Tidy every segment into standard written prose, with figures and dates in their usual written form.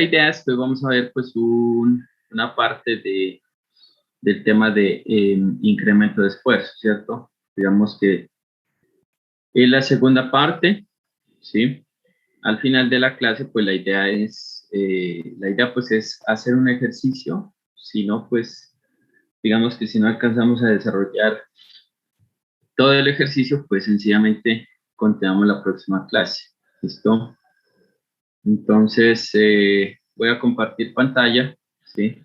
idea es que hoy vamos a ver pues una parte del tema de incremento de esfuerzo, ¿cierto? Digamos que en la segunda parte, ¿sí? Al final de la clase, pues la idea pues es hacer un ejercicio, si no, pues digamos que si no alcanzamos a desarrollar todo el ejercicio, pues sencillamente continuamos la próxima clase, ¿listo? Entonces, voy a compartir pantalla, ¿sí?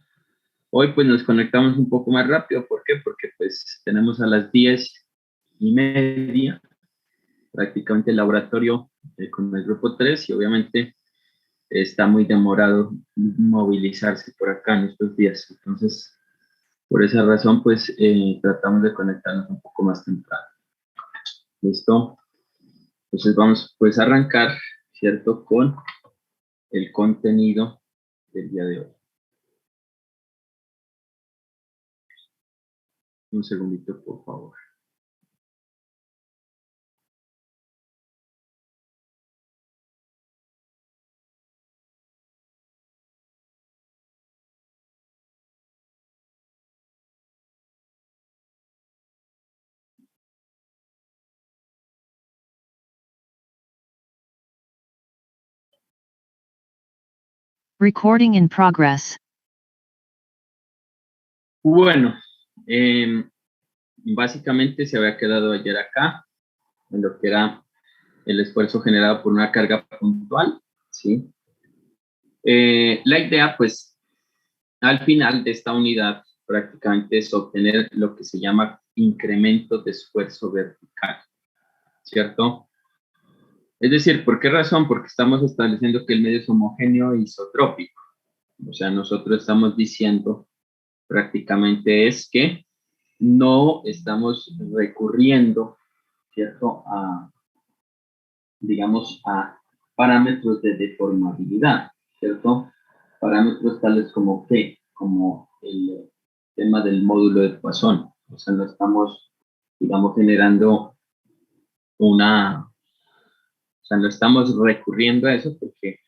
Hoy pues nos conectamos un poco más rápido, ¿por qué? Porque pues tenemos a las 10:30 prácticamente el laboratorio con el grupo 3 y obviamente está muy demorado movilizarse por acá en estos días. Entonces, por esa razón pues tratamos de conectarnos un poco más temprano. ¿Listo? Entonces vamos pues a arrancar, ¿cierto? Con el contenido del día de hoy. Un segundito, por favor. Recording in progress. Bueno, básicamente se había quedado ayer acá, en lo que era el esfuerzo generado por una carga puntual, ¿sí? La idea, pues, al final de esta unidad, prácticamente es obtener lo que se llama incremento de esfuerzo vertical, ¿cierto? Es decir, ¿por qué razón? Porque estamos estableciendo que el medio es homogéneo e isotrópico. O sea, nosotros estamos diciendo prácticamente es que no estamos recurriendo, ¿cierto? Digamos, a parámetros de deformabilidad, ¿cierto? Parámetros tales como qué, como el tema del módulo de Poisson. O sea, no estamos, digamos, generando o sea, no estamos recurriendo a eso porque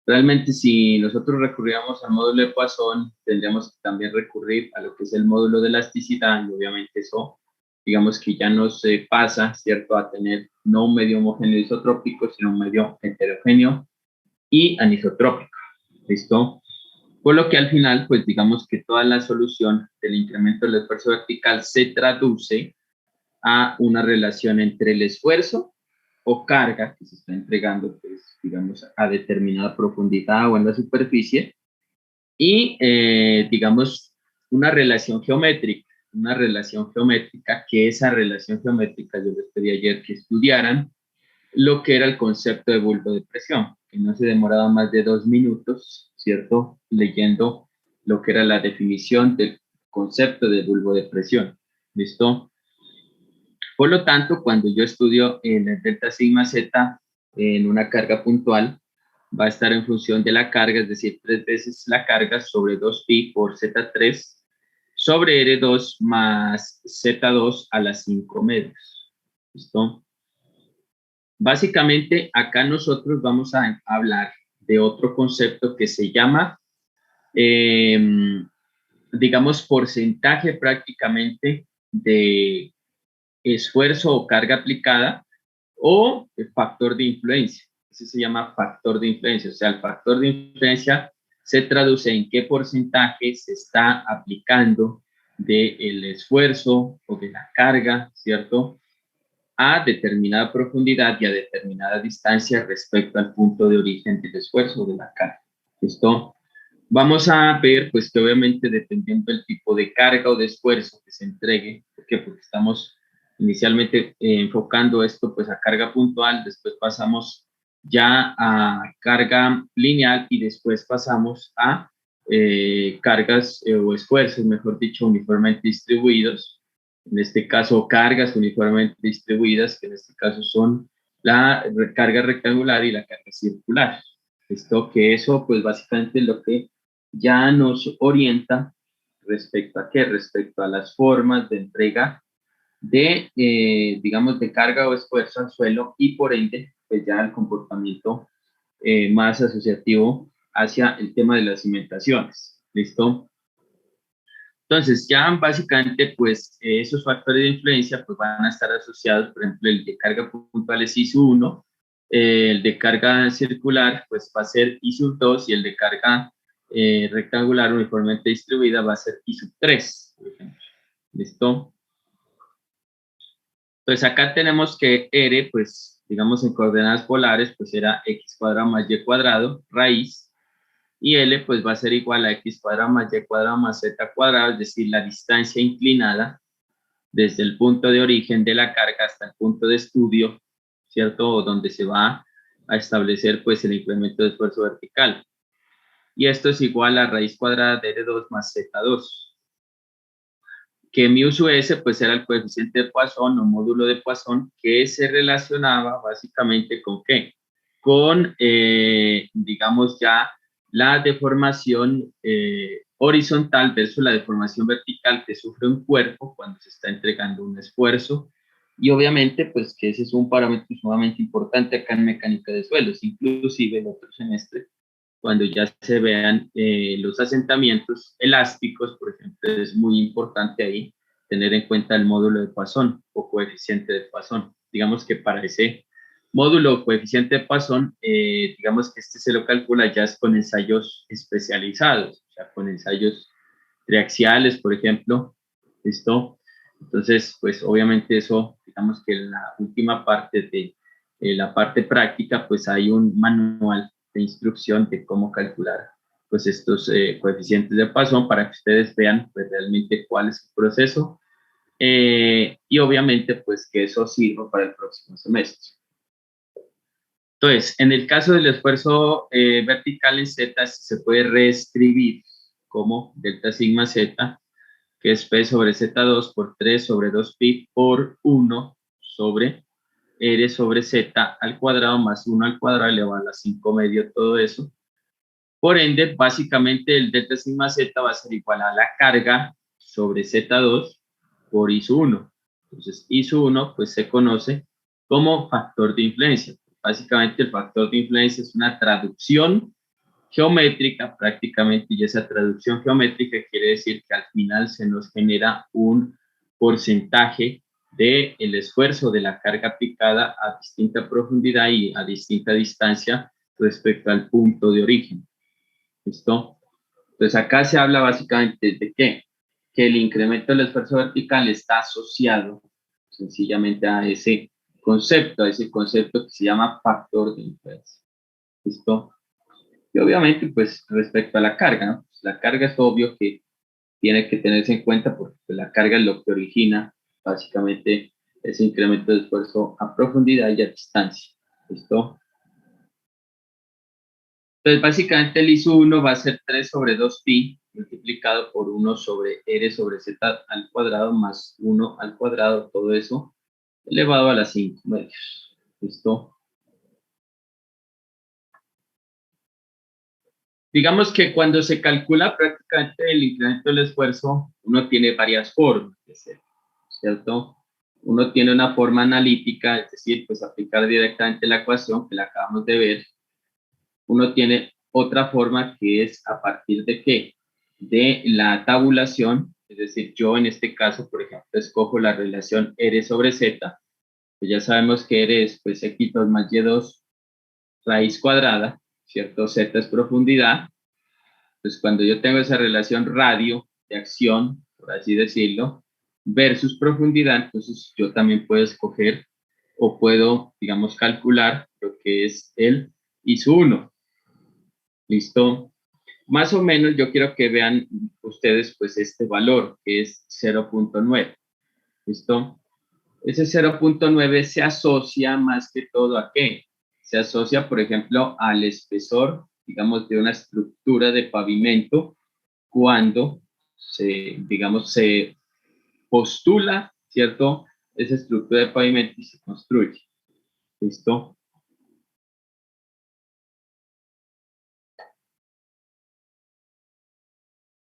realmente si nosotros recurriéramos al módulo de Poisson, tendríamos que también recurrir a lo que es el módulo de elasticidad y obviamente eso, digamos que ya no se pasa, ¿cierto?, a tener no un medio homogéneo isotrópico, sino un medio heterogéneo y anisotrópico, ¿listo? Por lo que al final, pues digamos que toda la solución del incremento del esfuerzo vertical se traduce a una relación entre el esfuerzo o carga que se está entregando, pues, digamos, a determinada profundidad o en la superficie, y, digamos, una relación geométrica, que esa relación geométrica yo les pedí ayer que estudiaran lo que era el concepto de bulbo de presión, que no se demoraba más de 2 minutos, ¿cierto?, leyendo lo que era la definición del concepto de bulbo de presión, ¿listo? Por lo tanto, cuando yo estudio el delta sigma z en una carga puntual, va a estar en función de la carga, es decir, 3 veces la carga sobre 2pi por z3 sobre r2 más z2 a las 5 metros. ¿Listo? Básicamente, acá nosotros vamos a hablar de otro concepto que se llama, digamos, porcentaje prácticamente de esfuerzo o carga aplicada o el factor de influencia. Ese se llama factor de influencia. O sea, el factor de influencia se traduce en qué porcentaje se está aplicando del esfuerzo o de la carga, ¿cierto?, a determinada profundidad y a determinada distancia respecto al punto de origen del esfuerzo o de la carga. ¿Listo? Vamos a ver, pues, que obviamente dependiendo del tipo de carga o de esfuerzo que se entregue, ¿por qué? Porque estamos inicialmente enfocando esto pues a carga puntual, después pasamos ya a carga lineal y después pasamos a cargas o esfuerzos, mejor dicho, uniformemente distribuidos. En este caso, cargas uniformemente distribuidas, que en este caso son la carga rectangular y la carga circular. Esto que eso, pues básicamente lo que ya nos orienta respecto a qué, respecto a las formas de entrega de, digamos, de carga o esfuerzo al suelo y por ende, pues ya el comportamiento más asociativo hacia el tema de las cimentaciones. ¿Listo? Entonces, ya básicamente, pues, esos factores de influencia pues, van a estar asociados, por ejemplo, el de carga puntual es I sub 1, el de carga circular pues va a ser I sub 2 y el de carga rectangular uniformemente distribuida va a ser I sub 3, por ejemplo. ¿Listo? Entonces, acá tenemos que R, pues, digamos en coordenadas polares, pues era x cuadrado más y cuadrado, raíz, y L pues va a ser igual a x cuadrado más y cuadrado más z cuadrado, es decir, la distancia inclinada desde el punto de origen de la carga hasta el punto de estudio, ¿cierto? Donde se va a establecer pues el incremento de esfuerzo vertical. Y esto es igual a raíz cuadrada de R2 más Z2. Que mu sub S pues era el coeficiente de Poisson o módulo de Poisson que se relacionaba básicamente con ¿qué? Con, digamos ya, la deformación horizontal versus la deformación vertical que sufre un cuerpo cuando se está entregando un esfuerzo. Y obviamente, pues que ese es un parámetro sumamente importante acá en mecánica de suelos, inclusive el otro semestre, cuando ya se vean los asentamientos elásticos, por ejemplo, es muy importante ahí tener en cuenta el módulo de Poisson o coeficiente de Poisson. Digamos que para ese módulo o coeficiente de Poisson, digamos que este se lo calcula ya con ensayos especializados, o sea, con ensayos triaxiales, por ejemplo, ¿listo? Entonces, pues obviamente eso, digamos que en la última parte de la parte práctica, pues hay un manual de instrucción de cómo calcular pues estos coeficientes de Poisson para que ustedes vean pues realmente cuál es el proceso y obviamente pues que eso sirva para el próximo semestre. Entonces, en el caso del esfuerzo vertical en Z se puede reescribir como delta sigma Z, que es P sobre Z2 por 3 sobre 2pi por 1 sobre R sobre Z al cuadrado más 1 al cuadrado elevado a la 5 medio, todo eso. Por ende, básicamente el delta sigma Z va a ser igual a la carga sobre Z2 por I sub 1. Entonces, I sub 1 pues se conoce como factor de influencia. Básicamente el factor de influencia es una traducción geométrica prácticamente, y esa traducción geométrica quiere decir que al final se nos genera un porcentaje del esfuerzo de la carga aplicada a distinta profundidad y a distinta distancia respecto al punto de origen. ¿Listo? Entonces acá se habla básicamente de qué? Que el incremento del esfuerzo vertical está asociado sencillamente a ese concepto que se llama factor de influencia. ¿Listo? Y obviamente, pues respecto a la carga, ¿no? Pues, la carga es obvio que tiene que tenerse en cuenta porque pues, la carga es lo que origina básicamente ese incremento de esfuerzo a profundidad y a distancia. ¿Listo? Entonces, básicamente el I sub 1 va a ser 3 sobre 2pi multiplicado por 1 sobre R sobre Z al cuadrado más 1 al cuadrado, todo eso elevado a las 5 medios. ¿Listo? Digamos que cuando se calcula prácticamente el incremento del esfuerzo, uno tiene varias formas de hacerlo, ¿cierto? Uno tiene una forma analítica, es decir, pues aplicar directamente la ecuación que la acabamos de ver. Uno tiene otra forma que es a partir de qué? De la tabulación, es decir, yo en este caso, por ejemplo, escojo la relación R sobre Z, pues ya sabemos que R es pues X2 más Y2 raíz cuadrada, ¿cierto? Z es profundidad. Pues cuando yo tengo esa relación radio de acción, por así decirlo, versus profundidad, entonces yo también puedo escoger o puedo, digamos, calcular lo que es el I sub 1. ¿Listo? Más o menos yo quiero que vean ustedes pues este valor que es 0.9. ¿Listo? Ese 0.9 se asocia más que todo a qué? Se asocia, por ejemplo, al espesor, digamos, de una estructura de pavimento cuando digamos, se postula, ¿cierto? Esa estructura de pavimento y se construye. ¿Listo?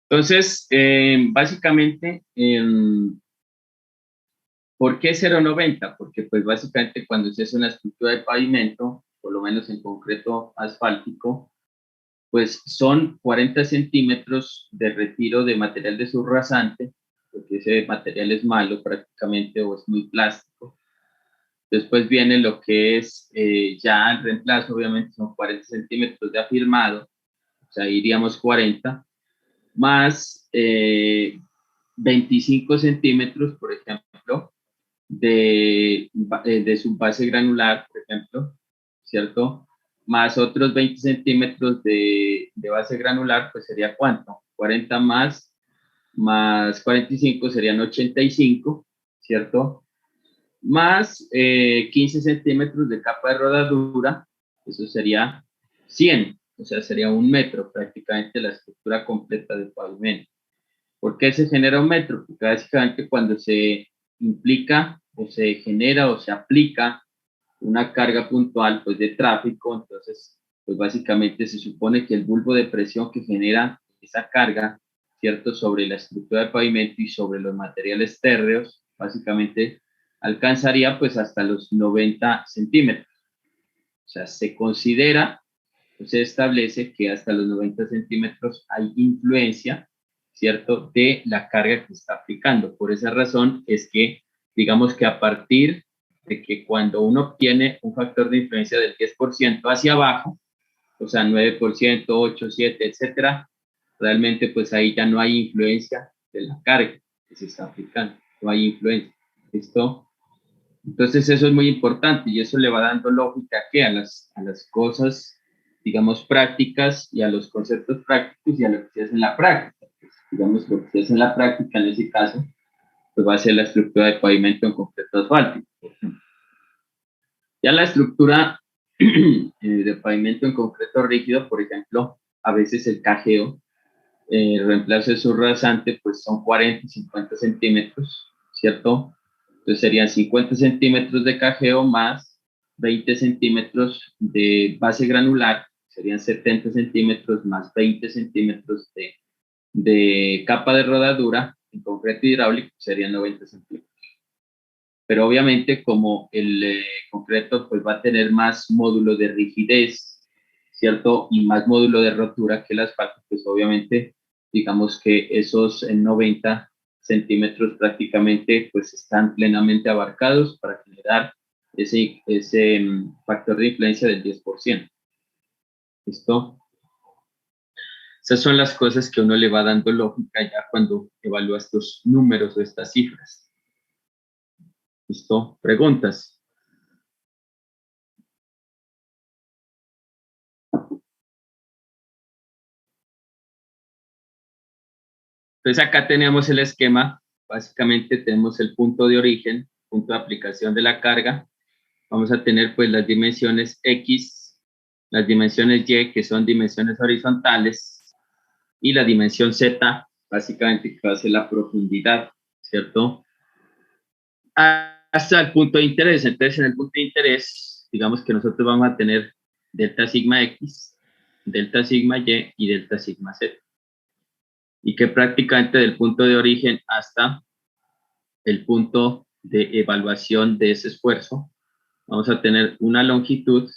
Entonces, básicamente, ¿por qué 0.90? Porque pues básicamente cuando se hace una estructura de pavimento, por lo menos en concreto asfáltico, pues son 40 centímetros de retiro de material desurrasante, porque ese material es malo prácticamente o es muy plástico. Después viene lo que es ya el reemplazo, obviamente son 40 centímetros de afirmado, o sea, iríamos 40, más 25 centímetros, por ejemplo, de su base granular, por ejemplo, ¿cierto? Más otros 20 centímetros de base granular, pues sería ¿cuánto? 40 más 45 serían 85, ¿cierto? Más 15 centímetros de capa de rodadura, eso sería 100, o sea, sería 1 metro prácticamente la estructura completa del pavimento. ¿Por qué se genera 1 metro? Porque básicamente cuando se implica o se genera o se aplica una carga puntual pues de tráfico, entonces pues básicamente se supone que el bulbo de presión que genera esa carga, ¿cierto? Sobre la estructura del pavimento y sobre los materiales térreos, básicamente alcanzaría pues hasta los 90 centímetros. O sea, se considera, se establece que hasta los 90 centímetros hay influencia, ¿cierto?, de la carga que está aplicando. Por esa razón es que, digamos que a partir de que cuando uno obtiene un factor de influencia del 10% hacia abajo, o sea, 9%, 8, 7, etcétera, realmente pues ahí ya no hay influencia de la carga que se está aplicando, no hay influencia. ¿Listo? Entonces eso es muy importante y eso le va dando lógica ¿qué? A las cosas, digamos, prácticas y a los conceptos prácticos y a lo que se hace en la práctica. Pues, digamos, lo que se hace en la práctica en ese caso, pues va a ser la estructura de pavimento en concreto asfáltico, por ejemplo. Ya la estructura de pavimento en concreto rígido, por ejemplo, a veces el cajeo, reemplazo de su rasante, pues son 40 y 50 centímetros, ¿cierto? Entonces serían 50 centímetros de cajeo más 20 centímetros de base granular, serían 70 centímetros más 20 centímetros de capa de rodadura en concreto hidráulico, serían 90 centímetros. Pero obviamente como el concreto pues va a tener más módulo de rigidez, ¿cierto? Y más módulo de rotura que el asfalto, pues obviamente digamos que esos 90 centímetros prácticamente pues están plenamente abarcados para generar ese factor de influencia del 10%. ¿Listo? Esas son las cosas que uno le va dando lógica ya cuando evalúa estos números o estas cifras. ¿Listo? ¿Preguntas? Entonces acá tenemos el esquema, básicamente tenemos el punto de origen, punto de aplicación de la carga, vamos a tener pues las dimensiones X, las dimensiones Y que son dimensiones horizontales y la dimensión Z, básicamente que va a ser la profundidad, ¿cierto? Hasta el punto de interés, entonces en el punto de interés, digamos que nosotros vamos a tener delta sigma X, delta sigma Y y delta sigma Z. Y que prácticamente del punto de origen hasta el punto de evaluación de ese esfuerzo, vamos a tener una longitud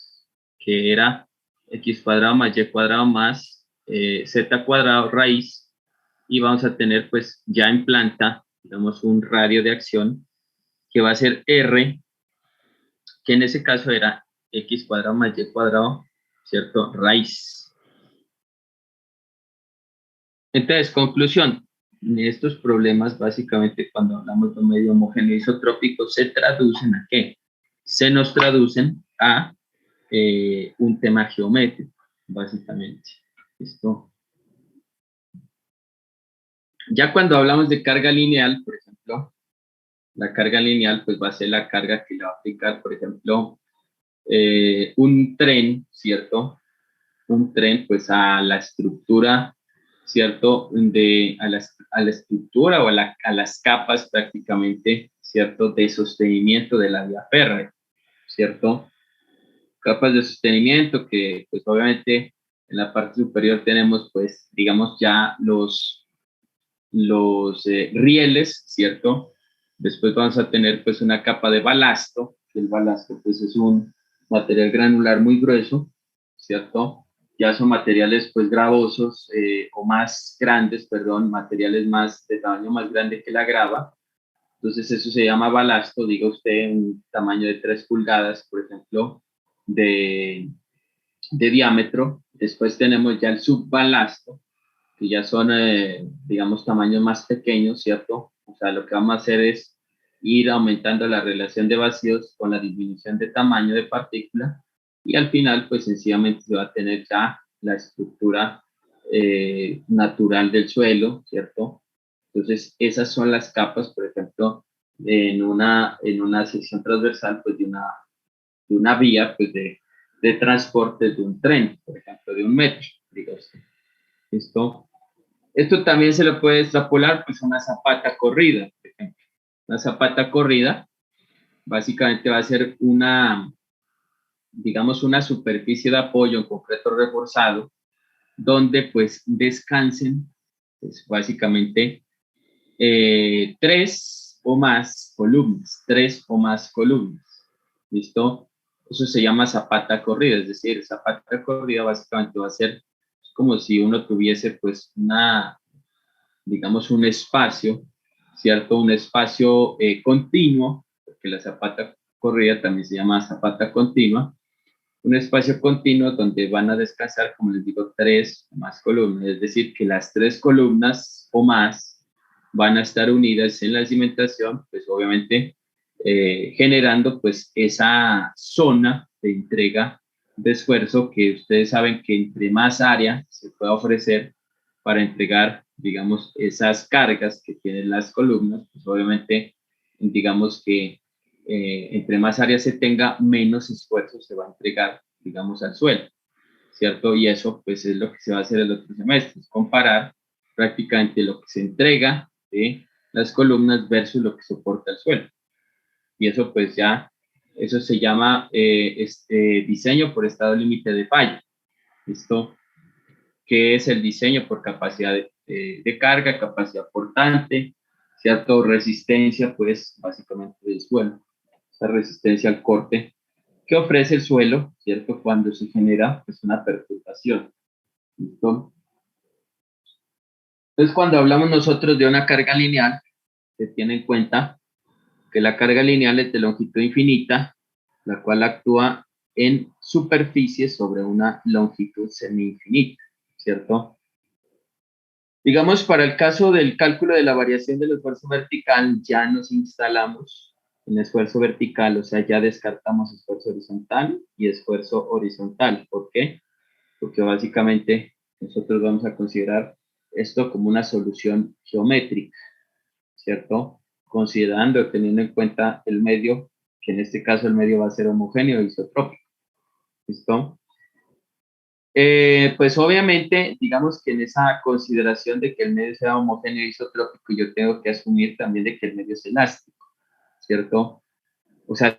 que era x cuadrado más y cuadrado más z cuadrado raíz, y vamos a tener pues ya en planta, digamos, un radio de acción que va a ser r, que en ese caso era x cuadrado más y cuadrado, ¿cierto? Raíz. Entonces, conclusión, estos problemas básicamente cuando hablamos de un medio homogéneo isotrópico se traducen ¿a qué? Se nos traducen a un tema geométrico, básicamente. ¿Listo? Ya cuando hablamos de carga lineal, por ejemplo, la carga lineal pues va a ser la carga que le va a aplicar, por ejemplo, un tren, ¿cierto? Un tren pues a la estructura, ¿cierto? A la estructura o a las capas prácticamente, ¿cierto? De sostenimiento de la vía férrea, ¿cierto? Capas de sostenimiento que pues obviamente en la parte superior tenemos pues digamos ya los rieles, ¿cierto? Después vamos a tener pues una capa de balasto, el balasto pues es un material granular muy grueso, ¿cierto? ya son materiales pues gravosos o más grandes, perdón, materiales más de tamaño más grande que la grava. Entonces eso se llama balasto, diga usted un tamaño de 3 pulgadas, por ejemplo, de diámetro. Después tenemos ya el subbalasto, que ya son, digamos, tamaños más pequeños, ¿cierto? O sea, lo que vamos a hacer es ir aumentando la relación de vacíos con la disminución de tamaño de partícula y al final, pues sencillamente se va a tener ya la estructura natural del suelo, ¿cierto? Entonces, esas son las capas, por ejemplo, en una sección transversal, pues de una vía, pues de transporte de un tren, por ejemplo, de un metro, digamos. ¿Listo? Esto también se lo puede extrapolar pues a una zapata corrida, por ejemplo. Una zapata corrida básicamente va a ser una, digamos, una superficie de apoyo en concreto reforzado, donde pues descansen pues, básicamente tres o más columnas. ¿Listo? Eso se llama zapata corrida, es decir, zapata corrida básicamente va a ser como si uno tuviese pues una, digamos, un espacio, ¿cierto? Un espacio continuo, porque la zapata corrida también se llama zapata continua, un espacio continuo donde van a descansar, como les digo, tres o más columnas, es decir, que las tres columnas o más van a estar unidas en la cimentación, pues obviamente generando pues esa zona de entrega de esfuerzo que ustedes saben que entre más área se pueda ofrecer para entregar, digamos, esas cargas que tienen las columnas, pues obviamente, digamos que entre más área se tenga, menos esfuerzo se va a entregar, digamos, al suelo, ¿cierto? Y eso, pues, es lo que se va a hacer el otro semestre, es comparar prácticamente lo que se entrega de las columnas versus lo que soporta el suelo. Y eso, pues, ya, eso se llama diseño por estado límite de falla. ¿Listo? Que es el diseño por capacidad de carga, capacidad portante, ¿cierto? Resistencia, pues, básicamente del suelo. Esa resistencia al corte que ofrece el suelo, ¿cierto? Cuando se genera, pues, una perturbación. ¿Listo? Entonces, cuando hablamos nosotros de una carga lineal, se tiene en cuenta que la carga lineal es de longitud infinita, la cual actúa en superficie sobre una longitud semi-infinita, ¿cierto? Digamos, para el caso del cálculo de la variación del esfuerzo vertical, ya nos instalamos en esfuerzo vertical, o sea, ya descartamos esfuerzo horizontal y esfuerzo horizontal. ¿Por qué? Porque básicamente nosotros vamos a considerar esto como una solución geométrica, ¿cierto? Considerando, teniendo en cuenta el medio, que en este caso el medio va a ser homogéneo e isotrópico. ¿Listo? Pues obviamente, digamos que en esa consideración de que el medio sea homogéneo e isotrópico, yo tengo que asumir también de que el medio es elástico, ¿cierto? O sea,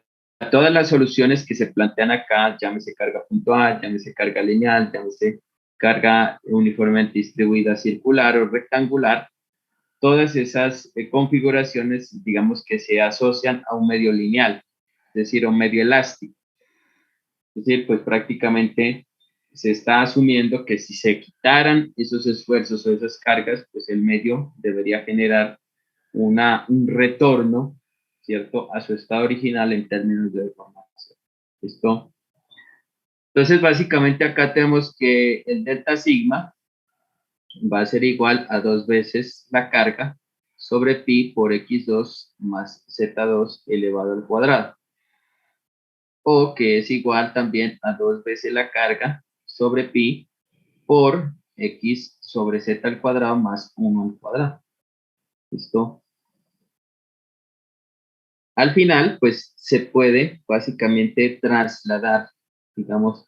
todas las soluciones que se plantean acá, llámese carga puntual, llámese carga lineal, llámese carga uniformemente distribuida circular o rectangular, todas esas configuraciones, digamos que se asocian a un medio lineal, es decir, a un medio elástico. Es decir, pues prácticamente se está asumiendo que si se quitaran esos esfuerzos o esas cargas, pues el medio debería generar un retorno, ¿cierto?, a su estado original en términos de deformación. ¿Listo? Entonces, básicamente acá tenemos que el delta sigma va a ser igual a 2 veces la carga sobre pi por x2 más z2 elevado al cuadrado. O que es igual también a 2 veces la carga sobre pi por x sobre z al cuadrado más 1 al cuadrado. ¿Listo? Al final, pues se puede básicamente trasladar, digamos,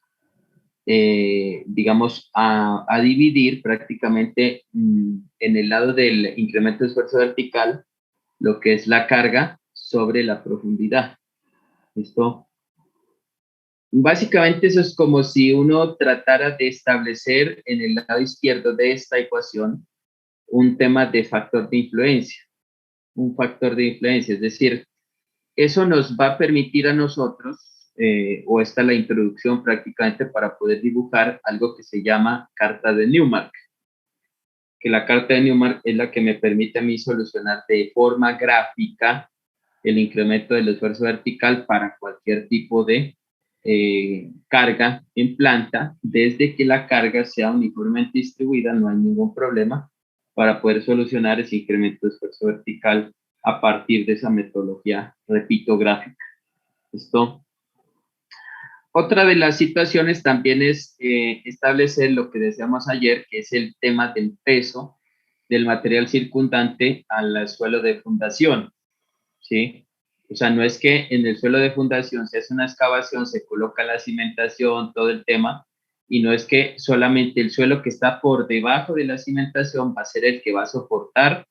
a dividir prácticamente en el lado del incremento de esfuerzo vertical lo que es la carga sobre la profundidad. ¿Listo? Básicamente eso es como si uno tratara de establecer en el lado izquierdo de esta ecuación un tema de factor de influencia, un factor de influencia, es decir, eso nos va a permitir a nosotros o esta es la introducción prácticamente para poder dibujar algo que se llama carta de Newmark, que la carta de Newmark es la que me permite a mí solucionar de forma gráfica el incremento del esfuerzo vertical para cualquier tipo de carga en planta. Desde que la carga sea uniformemente distribuida, no hay ningún problema para poder solucionar ese incremento de esfuerzo vertical a partir de esa metodología, repito, gráfica. ¿Listo? Otra de las situaciones también es establecer lo que decíamos ayer, que es el tema del peso del material circundante al suelo de fundación, ¿sí? O sea, no es que en el suelo de fundación se hace una excavación, se coloca la cimentación, todo el tema, y no es que solamente el suelo que está por debajo de la cimentación va a ser el que va a soportar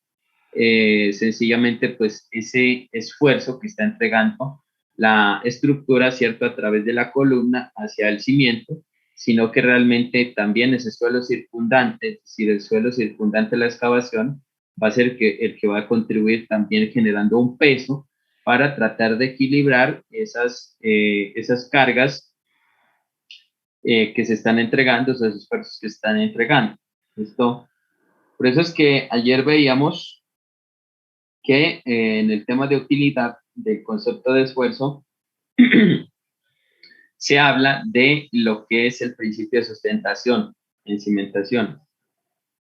sencillamente pues ese esfuerzo que está entregando la estructura, ¿cierto?, a través de la columna hacia el cimiento, sino que realmente también ese suelo circundante, es decir, el suelo circundante a la excavación, va a ser el que va a contribuir también generando un peso para tratar de equilibrar esas cargas que se están entregando, esos esfuerzos que se están entregando. ¿Listo? Por eso es que ayer veíamos que en el tema de utilidad del concepto de esfuerzo se habla de lo que es el principio de sustentación en cimentación.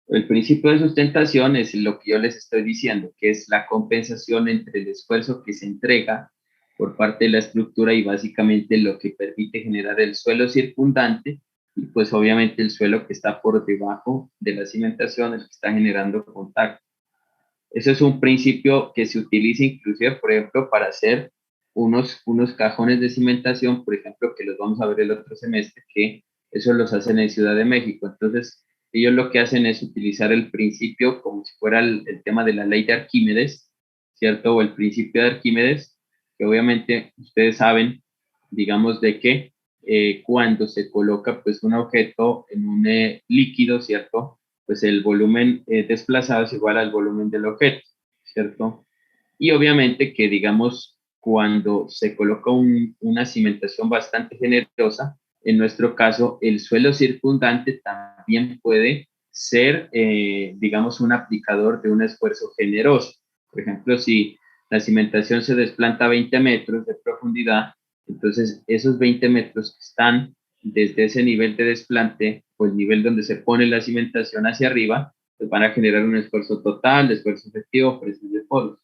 El principio de sustentación es lo que yo les estoy diciendo, que es la compensación entre el esfuerzo que se entrega por parte de la estructura y básicamente lo que permite generar el suelo circundante y pues obviamente el suelo que está por debajo de la cimentación, el que está generando contacto. Eso es un principio que se utiliza inclusive, por ejemplo, para hacer unos cajones de cimentación, por ejemplo, que los vamos a ver el otro semestre, que eso los hacen en Ciudad de México. Entonces, ellos lo que hacen es utilizar el principio como si fuera el tema de la ley de Arquímedes, ¿cierto? O el principio de Arquímedes, que obviamente ustedes saben, digamos, de que cuando se coloca pues un objeto en un líquido, ¿cierto? Pues el volumen desplazado es igual al volumen del objeto, ¿cierto? Y obviamente que, digamos, cuando se coloca una cimentación bastante generosa, en nuestro caso, el suelo circundante también puede ser, digamos, un aplicador de un esfuerzo generoso. Por ejemplo, si la cimentación se desplanta a 20 metros de profundidad, entonces esos 20 metros que están desde ese nivel de desplante o el nivel donde se pone la cimentación hacia arriba, pues van a generar un esfuerzo total, esfuerzo efectivo, presión de poros.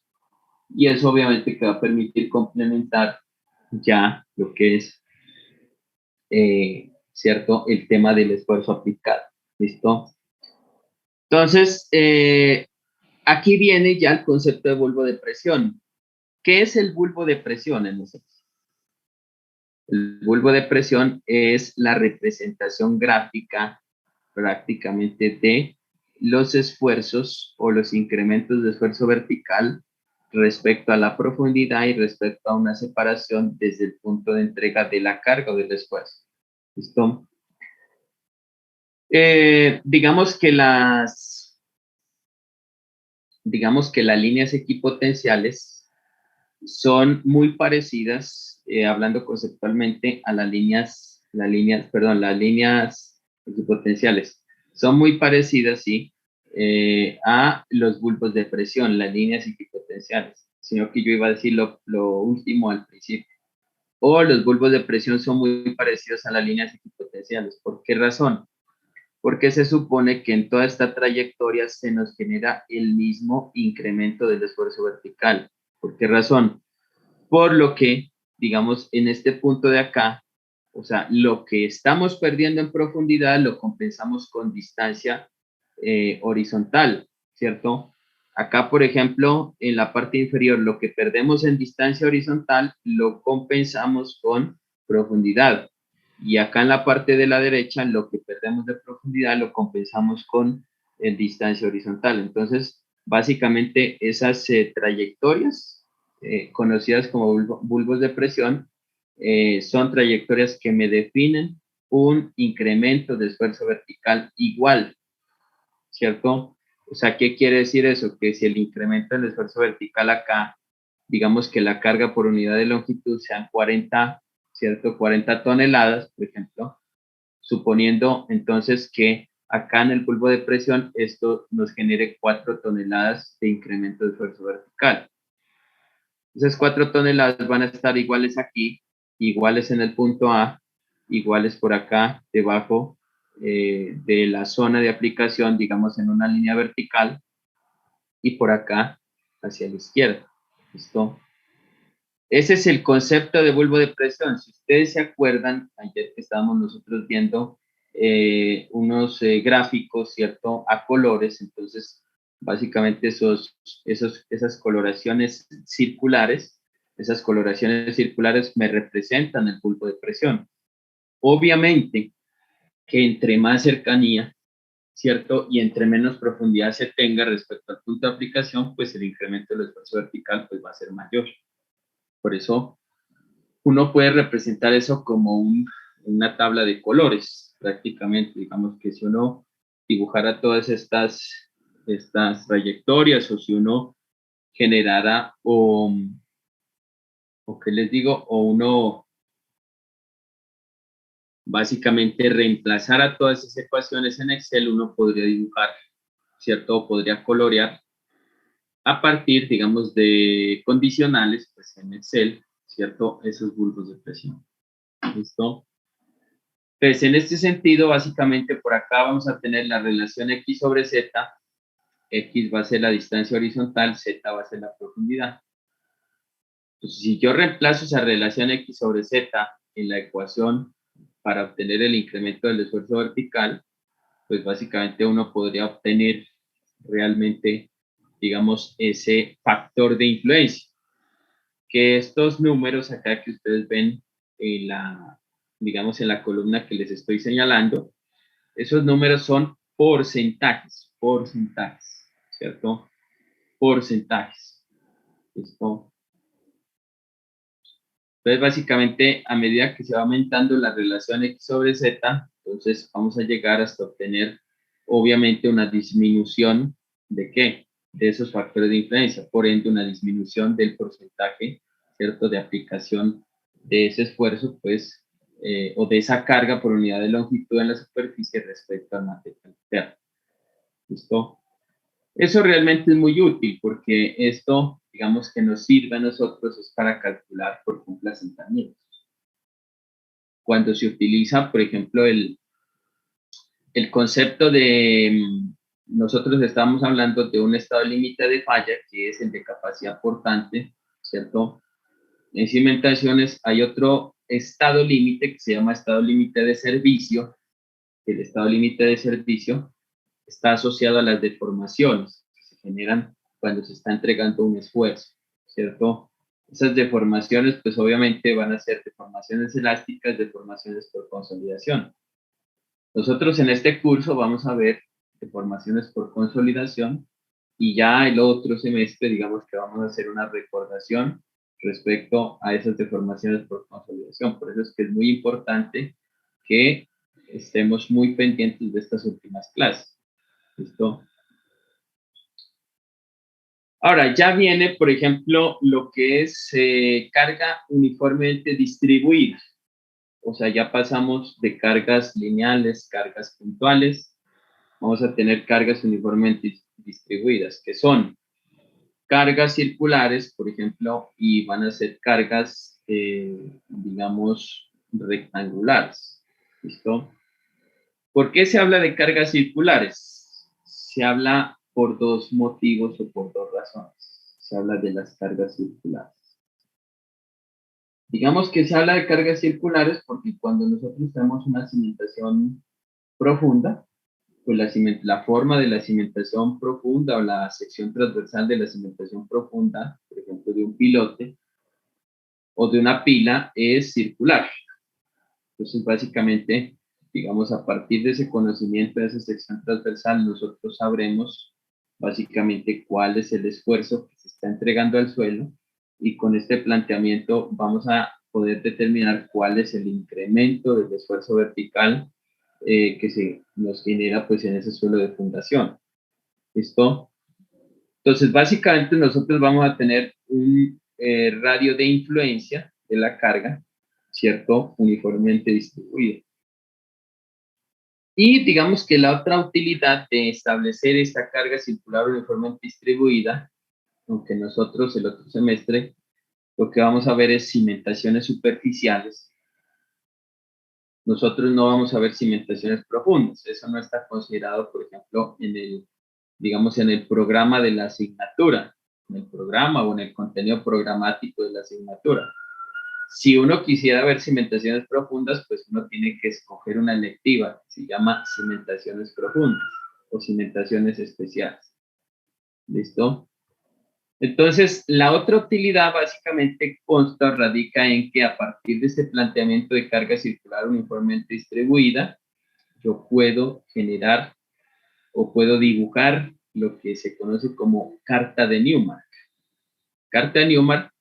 Y eso obviamente que va a permitir complementar ya lo que es, ¿cierto?, el tema del esfuerzo aplicado. ¿Listo? Entonces, aquí viene ya el concepto de bulbo de presión. ¿Qué es el bulbo de presión en nosotros? El bulbo de presión es la representación gráfica prácticamente de los esfuerzos o los incrementos de esfuerzo vertical respecto a la profundidad y respecto a una separación desde el punto de entrega de la carga o del esfuerzo. ¿Listo? Digamos que las líneas equipotenciales son muy parecidas, hablando conceptualmente, a las líneas equipotenciales. Son muy parecidas, sí, a los bulbos de presión, las líneas equipotenciales, sino que yo iba a decir lo último al principio. O los bulbos de presión son muy parecidos a las líneas equipotenciales. ¿Por qué razón? Porque se supone que en toda esta trayectoria se nos genera el mismo incremento del esfuerzo vertical. ¿Por qué razón? Por lo que, digamos, en este punto de acá, o sea, lo que estamos perdiendo en profundidad lo compensamos con distancia horizontal, ¿cierto? Acá, por ejemplo, en la parte inferior, lo que perdemos en distancia horizontal lo compensamos con profundidad. Y acá en la parte de la derecha, lo que perdemos de profundidad lo compensamos con distancia horizontal. Entonces, básicamente esas trayectorias conocidas como bulbos de presión son trayectorias que me definen un incremento de esfuerzo vertical igual, ¿cierto? O sea, ¿qué quiere decir eso? Que si el incremento del esfuerzo vertical acá, digamos que la carga por unidad de longitud sean 40 ¿cierto? 40 toneladas, por ejemplo, suponiendo entonces que acá en el bulbo de presión esto nos genere 4 toneladas de incremento de esfuerzo vertical. Esas 4 toneladas van a estar iguales aquí, iguales en el punto A, iguales por acá debajo de la zona de aplicación, digamos en una línea vertical, y por acá hacia la izquierda. ¿Listo? Ese es el concepto de bulbo de presión. Si ustedes se acuerdan, ayer que estábamos nosotros viendo unos gráficos, ¿cierto? A colores, entonces básicamente esas coloraciones circulares, me representan el bulbo de presión. Obviamente que entre más cercanía, ¿cierto? Y entre menos profundidad se tenga respecto al punto de aplicación, pues el incremento del esfuerzo vertical pues va a ser mayor. Por eso uno puede representar eso como una tabla de colores, prácticamente. Digamos que si uno dibujara todas estas trayectorias, o si uno generara, o qué les digo, o uno básicamente reemplazara todas esas ecuaciones en Excel, uno podría dibujar, ¿cierto? O podría colorear a partir, digamos, de condicionales, pues en Excel, ¿cierto? Esos bulbos de presión. ¿Listo? Pues en este sentido, básicamente por acá vamos a tener la relación X sobre Z. X va a ser la distancia horizontal, Z va a ser la profundidad. Entonces, si yo reemplazo esa relación X sobre Z en la ecuación para obtener el incremento del esfuerzo vertical, pues básicamente uno podría obtener realmente, digamos, ese factor de influencia. Que estos números acá que ustedes ven en digamos, en la columna que les estoy señalando, esos números son porcentajes, ¿cierto? Porcentajes. ¿Listo? Entonces, básicamente, a medida que se va aumentando la relación X sobre Z, entonces vamos a llegar hasta obtener, obviamente, una disminución ¿de qué? De esos factores de influencia, por ende, una disminución del porcentaje, ¿cierto? De aplicación de ese esfuerzo, pues, o de esa carga por unidad de longitud en la superficie respecto al material externo. ¿Listo? Eso realmente es muy útil porque esto, digamos que nos sirve a nosotros es para calcular, por ejemplo, asentamientos. Cuando se utiliza, por ejemplo, el concepto de, nosotros estamos hablando de un estado límite de falla, que es el de capacidad portante, ¿cierto? En cimentaciones hay otro estado límite que se llama estado límite de servicio. El estado límite de servicio está asociado a las deformaciones que se generan cuando se está entregando un esfuerzo, ¿cierto? Esas deformaciones, pues obviamente van a ser deformaciones elásticas, deformaciones por consolidación. Nosotros en este curso vamos a ver deformaciones por consolidación y ya el otro semestre, digamos que vamos a hacer una recordación respecto a esas deformaciones por consolidación. Por eso es que es muy importante que estemos muy pendientes de estas últimas clases. ¿Listo? Ahora, ya viene, por ejemplo, lo que es carga uniformemente distribuida. O sea, ya pasamos de cargas lineales, cargas puntuales, vamos a tener cargas uniformemente distribuidas, que son cargas circulares, por ejemplo, y van a ser cargas, digamos, rectangulares. ¿Listo? ¿Por qué se habla de cargas circulares? Se habla por dos motivos o por dos razones. Se habla de las cargas circulares. Digamos que se habla de cargas circulares porque cuando nosotros tenemos una cimentación profunda, pues la forma de la cimentación profunda o la sección transversal de la cimentación profunda, por ejemplo, de un pilote o de una pila, es circular. Entonces, básicamente, digamos, a partir de ese conocimiento de esa sección transversal, nosotros sabremos básicamente cuál es el esfuerzo que se está entregando al suelo y con este planteamiento vamos a poder determinar cuál es el incremento del esfuerzo vertical que se nos genera pues en ese suelo de fundación. ¿Listo? Entonces, básicamente nosotros vamos a tener un radio de influencia de la carga, ¿cierto? Uniformemente distribuida. Y digamos que la otra utilidad de establecer esta carga circular uniformemente distribuida, aunque nosotros el otro semestre lo que vamos a ver es cimentaciones superficiales, nosotros no vamos a ver cimentaciones profundas. Eso no está considerado, por ejemplo, en el, digamos, en el programa de la asignatura, en el programa o en el contenido programático de la asignatura. Si uno quisiera ver cimentaciones profundas, pues uno tiene que escoger una electiva que se llama cimentaciones profundas o cimentaciones especiales. ¿Listo? Entonces, la otra utilidad básicamente consta, radica en que a partir de este planteamiento de carga circular uniformemente distribuida, yo puedo generar o puedo dibujar lo que se conoce como carta de Newmark. Carta de Newmark,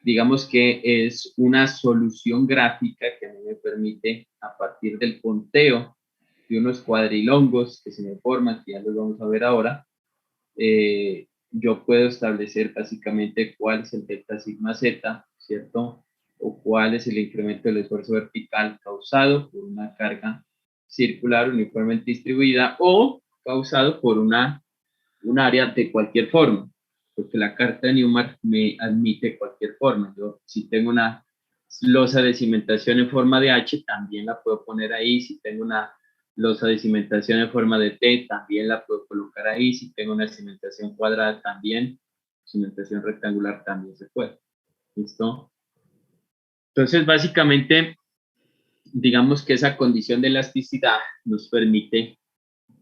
digamos que es una solución gráfica que a mí me permite, a partir del conteo de unos cuadrilongos que se me forman, que ya los vamos a ver ahora, yo puedo establecer básicamente cuál es el delta sigma z, ¿cierto? O cuál es el incremento del esfuerzo vertical causado por una carga circular uniformemente distribuida o causado por un área de cualquier forma, porque la carta de Newmark me admite cualquier forma. Yo, si tengo una losa de cimentación en forma de H, también la puedo poner ahí. Si tengo una losa de cimentación en forma de T, también la puedo colocar ahí. Si tengo una cimentación cuadrada, también. Cimentación rectangular también se puede. ¿Listo? Entonces, básicamente, digamos que esa condición de elasticidad nos permite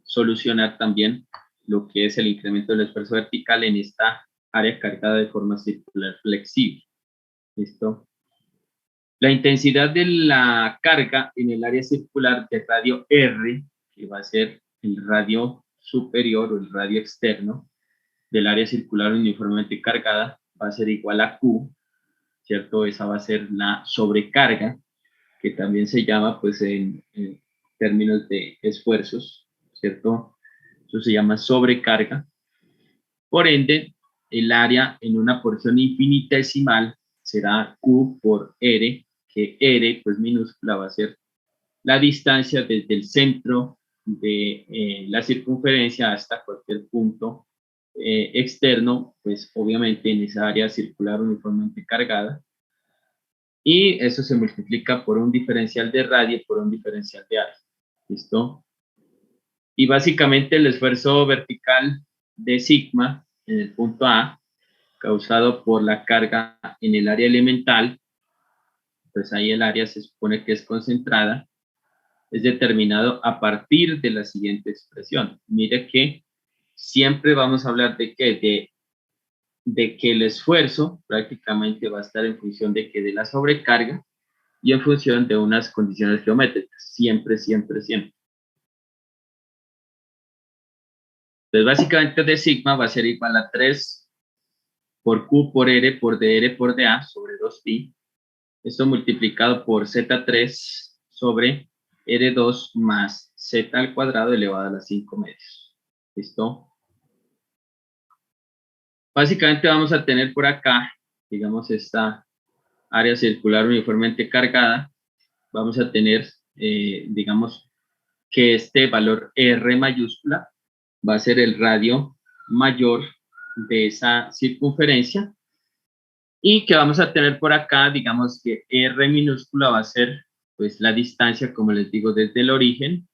solucionar también lo que es el incremento del esfuerzo vertical en esta área cargada de forma circular flexible. ¿Listo? La intensidad de la carga en el área circular de radio R, que va a ser el radio superior o el radio externo del área circular uniformemente cargada, va a ser igual a Q, ¿cierto? Esa va a ser la sobrecarga, que también se llama, pues, en términos de esfuerzos, ¿cierto? Eso se llama sobrecarga. Por ende, el área en una porción infinitesimal será Q por R, que R, pues minúscula, va a ser la distancia desde el centro de la circunferencia hasta cualquier punto externo, pues obviamente en esa área circular uniformemente cargada. Y eso se multiplica por un diferencial de radio por un diferencial de área. ¿Listo? Y básicamente el esfuerzo vertical de sigma en el punto A, causado por la carga en el área elemental, pues ahí el área se supone que es concentrada, es determinado a partir de la siguiente expresión. Mire que siempre vamos a hablar de qué, de que el esfuerzo prácticamente va a estar en función de que de la sobrecarga y en función de unas condiciones geométricas, siempre, siempre, siempre. Entonces, básicamente de sigma va a ser igual a 3 por Q por R por DR por DA sobre 2pi. Esto multiplicado por Z3 sobre R2 más Z al cuadrado elevado a las 5 medios. ¿Listo? Básicamente vamos a tener por acá, digamos, esta área circular uniformemente cargada. Vamos a tener, digamos, que este valor R mayúscula va a ser el radio mayor de esa circunferencia y que vamos a tener por acá, digamos que R minúscula va a ser pues la distancia, como les digo, desde el origen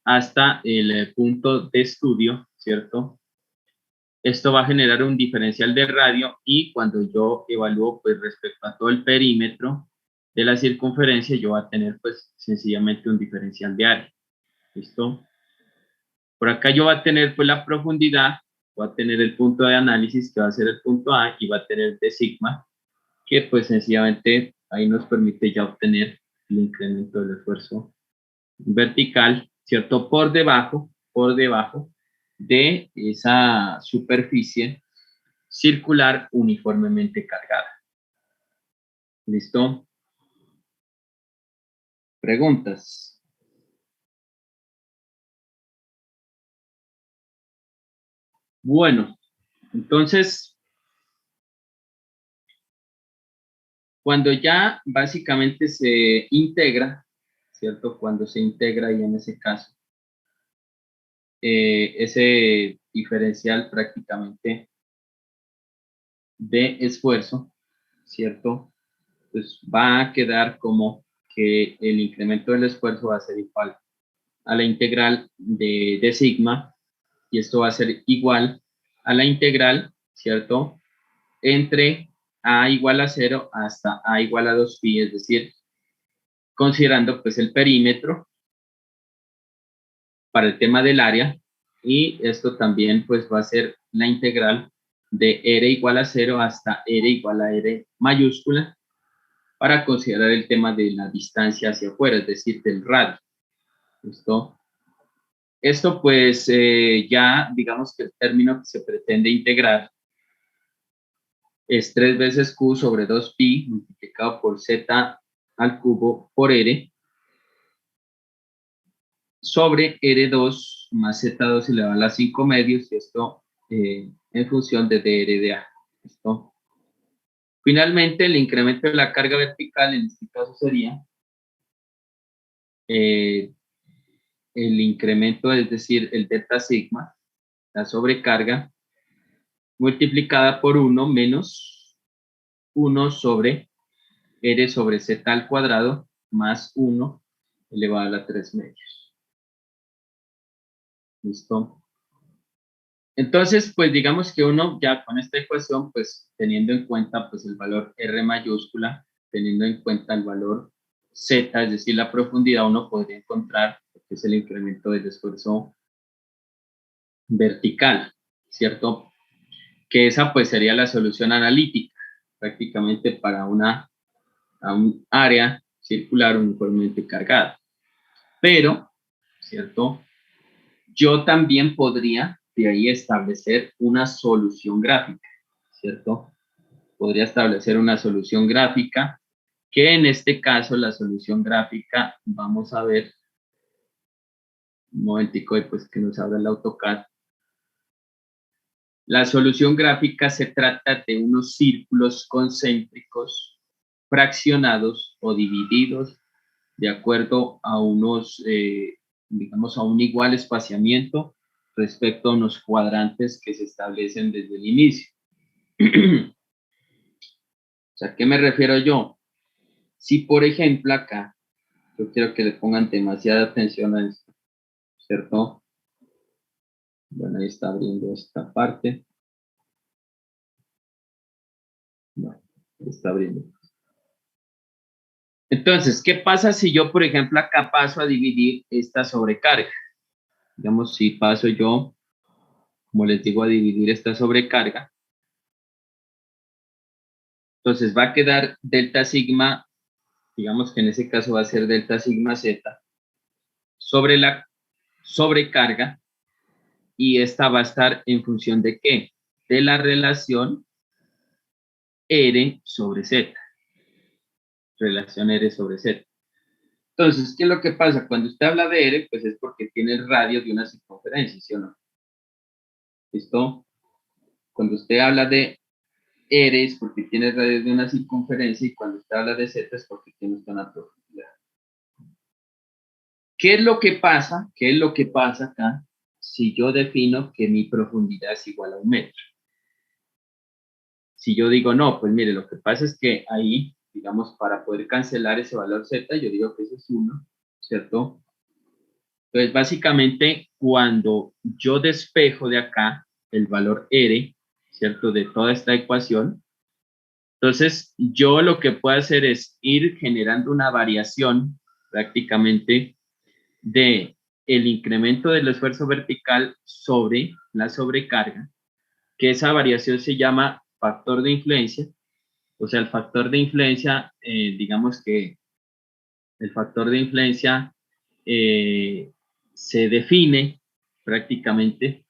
hasta el punto de estudio, ¿cierto? Esto va a generar un diferencial de radio y cuando yo evalúo pues respecto a todo el perímetro de la circunferencia, yo voy a tener pues sencillamente un diferencial de área. ¿Listo? Por acá yo voy a tener pues la profundidad, voy a tener el punto de análisis que va a ser el punto A y va a tener de sigma, que pues sencillamente ahí nos permite ya obtener el incremento del esfuerzo vertical, ¿cierto? Por debajo de esa superficie circular uniformemente cargada. ¿Listo? ¿Preguntas? Bueno, entonces Cuando ya básicamente se integra, ¿cierto? Cuando se integra y en ese caso, ese diferencial prácticamente de esfuerzo, ¿cierto? Pues va a quedar como que el incremento del esfuerzo va a ser igual a la integral de sigma, y esto va a ser igual a la integral, ¿cierto? Entre a igual a 0 hasta a igual a 2pi, es decir, considerando pues el perímetro para el tema del área, y esto también pues va a ser la integral de r igual a 0 hasta r igual a r mayúscula, para considerar el tema de la distancia hacia afuera, es decir, del radio. ¿Listo? Esto pues ya digamos que el término que se pretende integrar es 3 veces q sobre 2pi multiplicado por z al cubo por r sobre R2 más Z2 elevado a la 5 medios, y esto en función de dr de A. ¿Listo? Finalmente, el incremento de la carga vertical en este caso sería el incremento, es decir, el delta sigma, la sobrecarga, multiplicada por 1 menos 1 sobre R sobre Z al cuadrado más 1 elevado a la 3 medios. ¿Listo? Entonces, pues digamos que uno ya con esta ecuación, pues teniendo en cuenta pues el valor R mayúscula, teniendo en cuenta el valor Z, es decir, la profundidad, uno podría encontrar lo que es el incremento del esfuerzo vertical, ¿cierto? Que esa pues sería la solución analítica, prácticamente para un área circular uniformemente cargada. Pero, ¿cierto? Yo también podría de ahí establecer una solución gráfica, ¿cierto? Podría establecer una solución gráfica, que en este caso la solución gráfica, vamos a ver, un momentico después que nos abra el AutoCAD. La solución gráfica se trata de unos círculos concéntricos fraccionados o divididos de acuerdo a unos, digamos, a un igual espaciamiento respecto a unos cuadrantes que se establecen desde el inicio. O sea, ¿a qué me refiero yo? Si, por ejemplo, acá, yo quiero que le pongan demasiada atención a esto, ¿cierto? Bueno, ahí está abriendo esta parte. No, está abriendo. Entonces, ¿qué pasa si yo, por ejemplo, acá paso a dividir esta sobrecarga? Digamos, si paso yo, como les digo, a dividir esta sobrecarga, entonces va a quedar delta sigma, digamos que en ese caso va a ser delta sigma z, sobre la sobrecarga, y esta va a estar en función de ¿qué? De la relación R sobre Z. Relación R sobre Z. Entonces, ¿qué es lo que pasa? Cuando usted habla de R, pues es porque tiene el radio de una circunferencia, ¿sí o no? ¿Listo? Cuando usted habla de R es porque tiene el radio de una circunferencia, y cuando usted habla de Z es porque tiene una profundidad. ¿Qué es lo que pasa? ¿Qué es lo que pasa acá si yo defino que mi profundidad es igual a 1 metro? Si yo digo, no, pues mire, lo que pasa es que ahí, digamos, para poder cancelar ese valor Z, yo digo que eso es 1, ¿cierto? Entonces, básicamente, cuando yo despejo de acá el valor R, ¿cierto? De toda esta ecuación, entonces yo lo que puedo hacer es ir generando una variación prácticamente de el incremento del esfuerzo vertical sobre la sobrecarga, que esa variación se llama factor de influencia. O sea, el factor de influencia, digamos que el factor de influencia se define prácticamente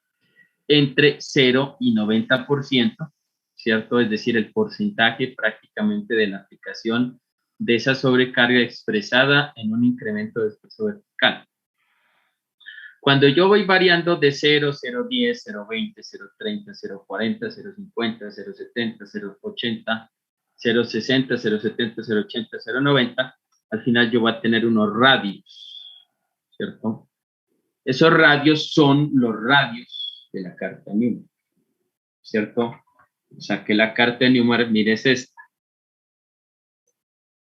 entre 0 y 90%, ¿cierto? Es decir, el porcentaje prácticamente de la aplicación de esa sobrecarga expresada en un incremento de esfuerzo vertical. Cuando yo voy variando de 0, 0,10, 0,20, 0,30, 0,40, 0,50, 0,70, 0,80, 0,60, 0,70, 0,80, 0,90, al final yo voy a tener unos radios, ¿cierto? Esos radios son los radios de la carta Newmark, ¿cierto? O sea que la carta de Newmark, mire, es esta,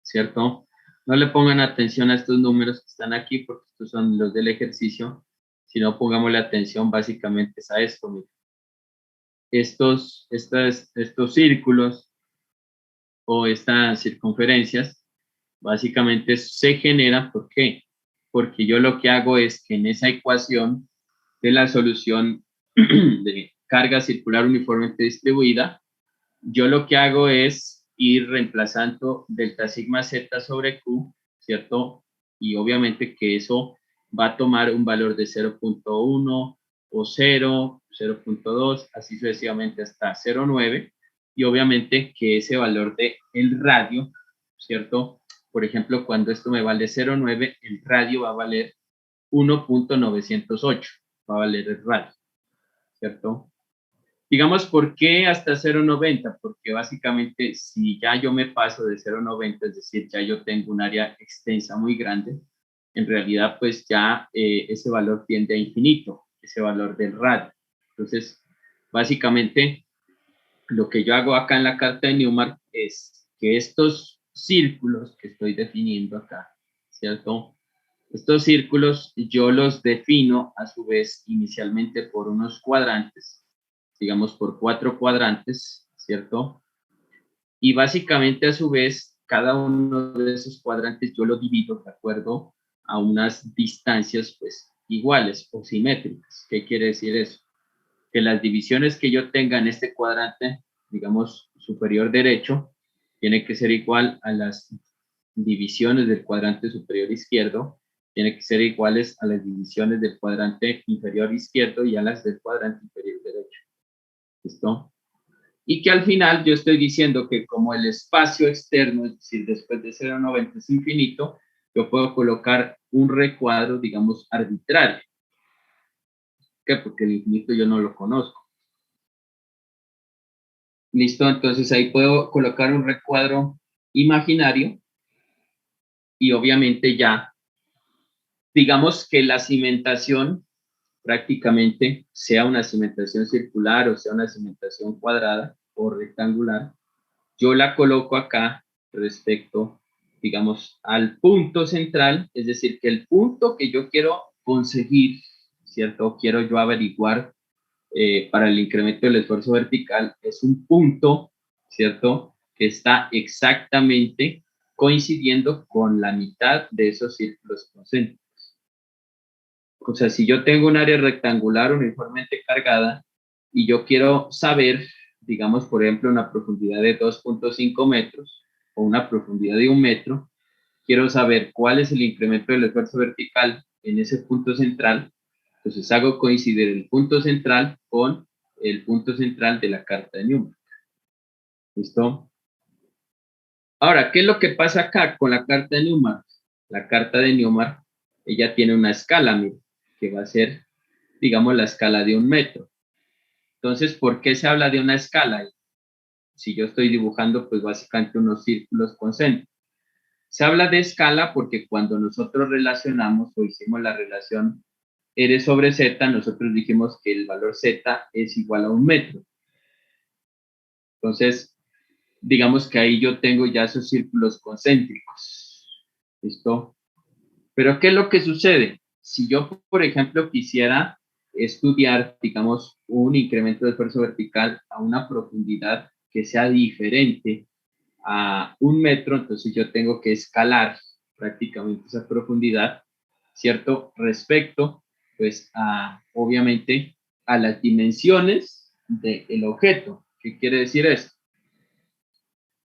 ¿cierto? No le pongan atención a estos números que están aquí porque estos son los del ejercicio, sino pongámosle atención básicamente a esto, mire. Estos círculos o estas circunferencias básicamente se generan, ¿por qué? Porque yo lo que hago es que en esa ecuación de la solución de carga circular uniformemente distribuida, yo lo que hago es ir reemplazando delta sigma z sobre q, ¿cierto? Y obviamente que eso va a tomar un valor de 0.1 o 0, 0.2, así sucesivamente hasta 0.9, y obviamente que ese valor de el radio, ¿cierto? Por ejemplo, cuando esto me vale 0.9, el radio va a valer 1.908, va a valer el radio, ¿cierto? Digamos, ¿por qué hasta 0.90? Porque básicamente si ya yo me paso de 0.90, es decir, ya yo tengo un área extensa muy grande, en realidad pues ya ese valor tiende a infinito, ese valor del radio. Entonces, básicamente lo que yo hago acá en la carta de Newmark es que estos círculos que estoy definiendo acá, ¿cierto? Estos círculos yo los defino a su vez inicialmente por unos cuadrantes, digamos por 4 cuadrantes, ¿cierto? Y básicamente a su vez cada uno de esos cuadrantes yo lo divido de acuerdo a unas distancias pues iguales o simétricas. ¿Qué quiere decir eso? Que las divisiones que yo tenga en este cuadrante, digamos superior derecho, tiene que ser igual a las divisiones del cuadrante superior izquierdo, tiene que ser iguales a las divisiones del cuadrante inferior izquierdo y a las del cuadrante inferior derecho. ¿Listo? Y que al final yo estoy diciendo que como el espacio externo, es decir, después de 0,90 es infinito, yo puedo colocar un recuadro, digamos, arbitrario. ¿Por qué? Porque el infinito yo no lo conozco. ¿Listo? Entonces ahí puedo colocar un recuadro imaginario y obviamente ya, digamos que la cimentación prácticamente sea una cimentación circular o sea una cimentación cuadrada o rectangular, yo la coloco acá respecto, digamos, al punto central, es decir, que el punto que yo quiero conseguir, ¿cierto? Quiero yo averiguar para el incremento del esfuerzo vertical, es un punto, ¿cierto? Que está exactamente coincidiendo con la mitad de esos círculos concéntricos. O sea, si yo tengo un área rectangular uniformemente cargada y yo quiero saber, digamos, por ejemplo, una profundidad de 2.5 metros o una profundidad de 1 metro, quiero saber cuál es el incremento del esfuerzo vertical en ese punto central, entonces hago coincidir el punto central con el punto central de la carta de Newmark. ¿Listo? Ahora, ¿qué es lo que pasa acá con la carta de Newmark? La carta de Newmark, ella tiene una escala, mire, que va a ser, digamos, la escala de 1 metro. Entonces, ¿por qué se habla de una escala? Si yo estoy dibujando, pues básicamente unos círculos concéntricos. Se habla de escala porque cuando nosotros relacionamos o hicimos la relación R sobre Z, nosotros dijimos que el valor Z es igual a 1 metro. Entonces, digamos que ahí yo tengo ya esos círculos concéntricos. ¿Listo? Pero ¿qué es lo que sucede? Si yo, por ejemplo, quisiera estudiar, digamos, un incremento de esfuerzo vertical a una profundidad que sea diferente a 1 metro, entonces yo tengo que escalar prácticamente esa profundidad, ¿cierto? Respecto, pues, obviamente, a las dimensiones del objeto. ¿Qué quiere decir esto?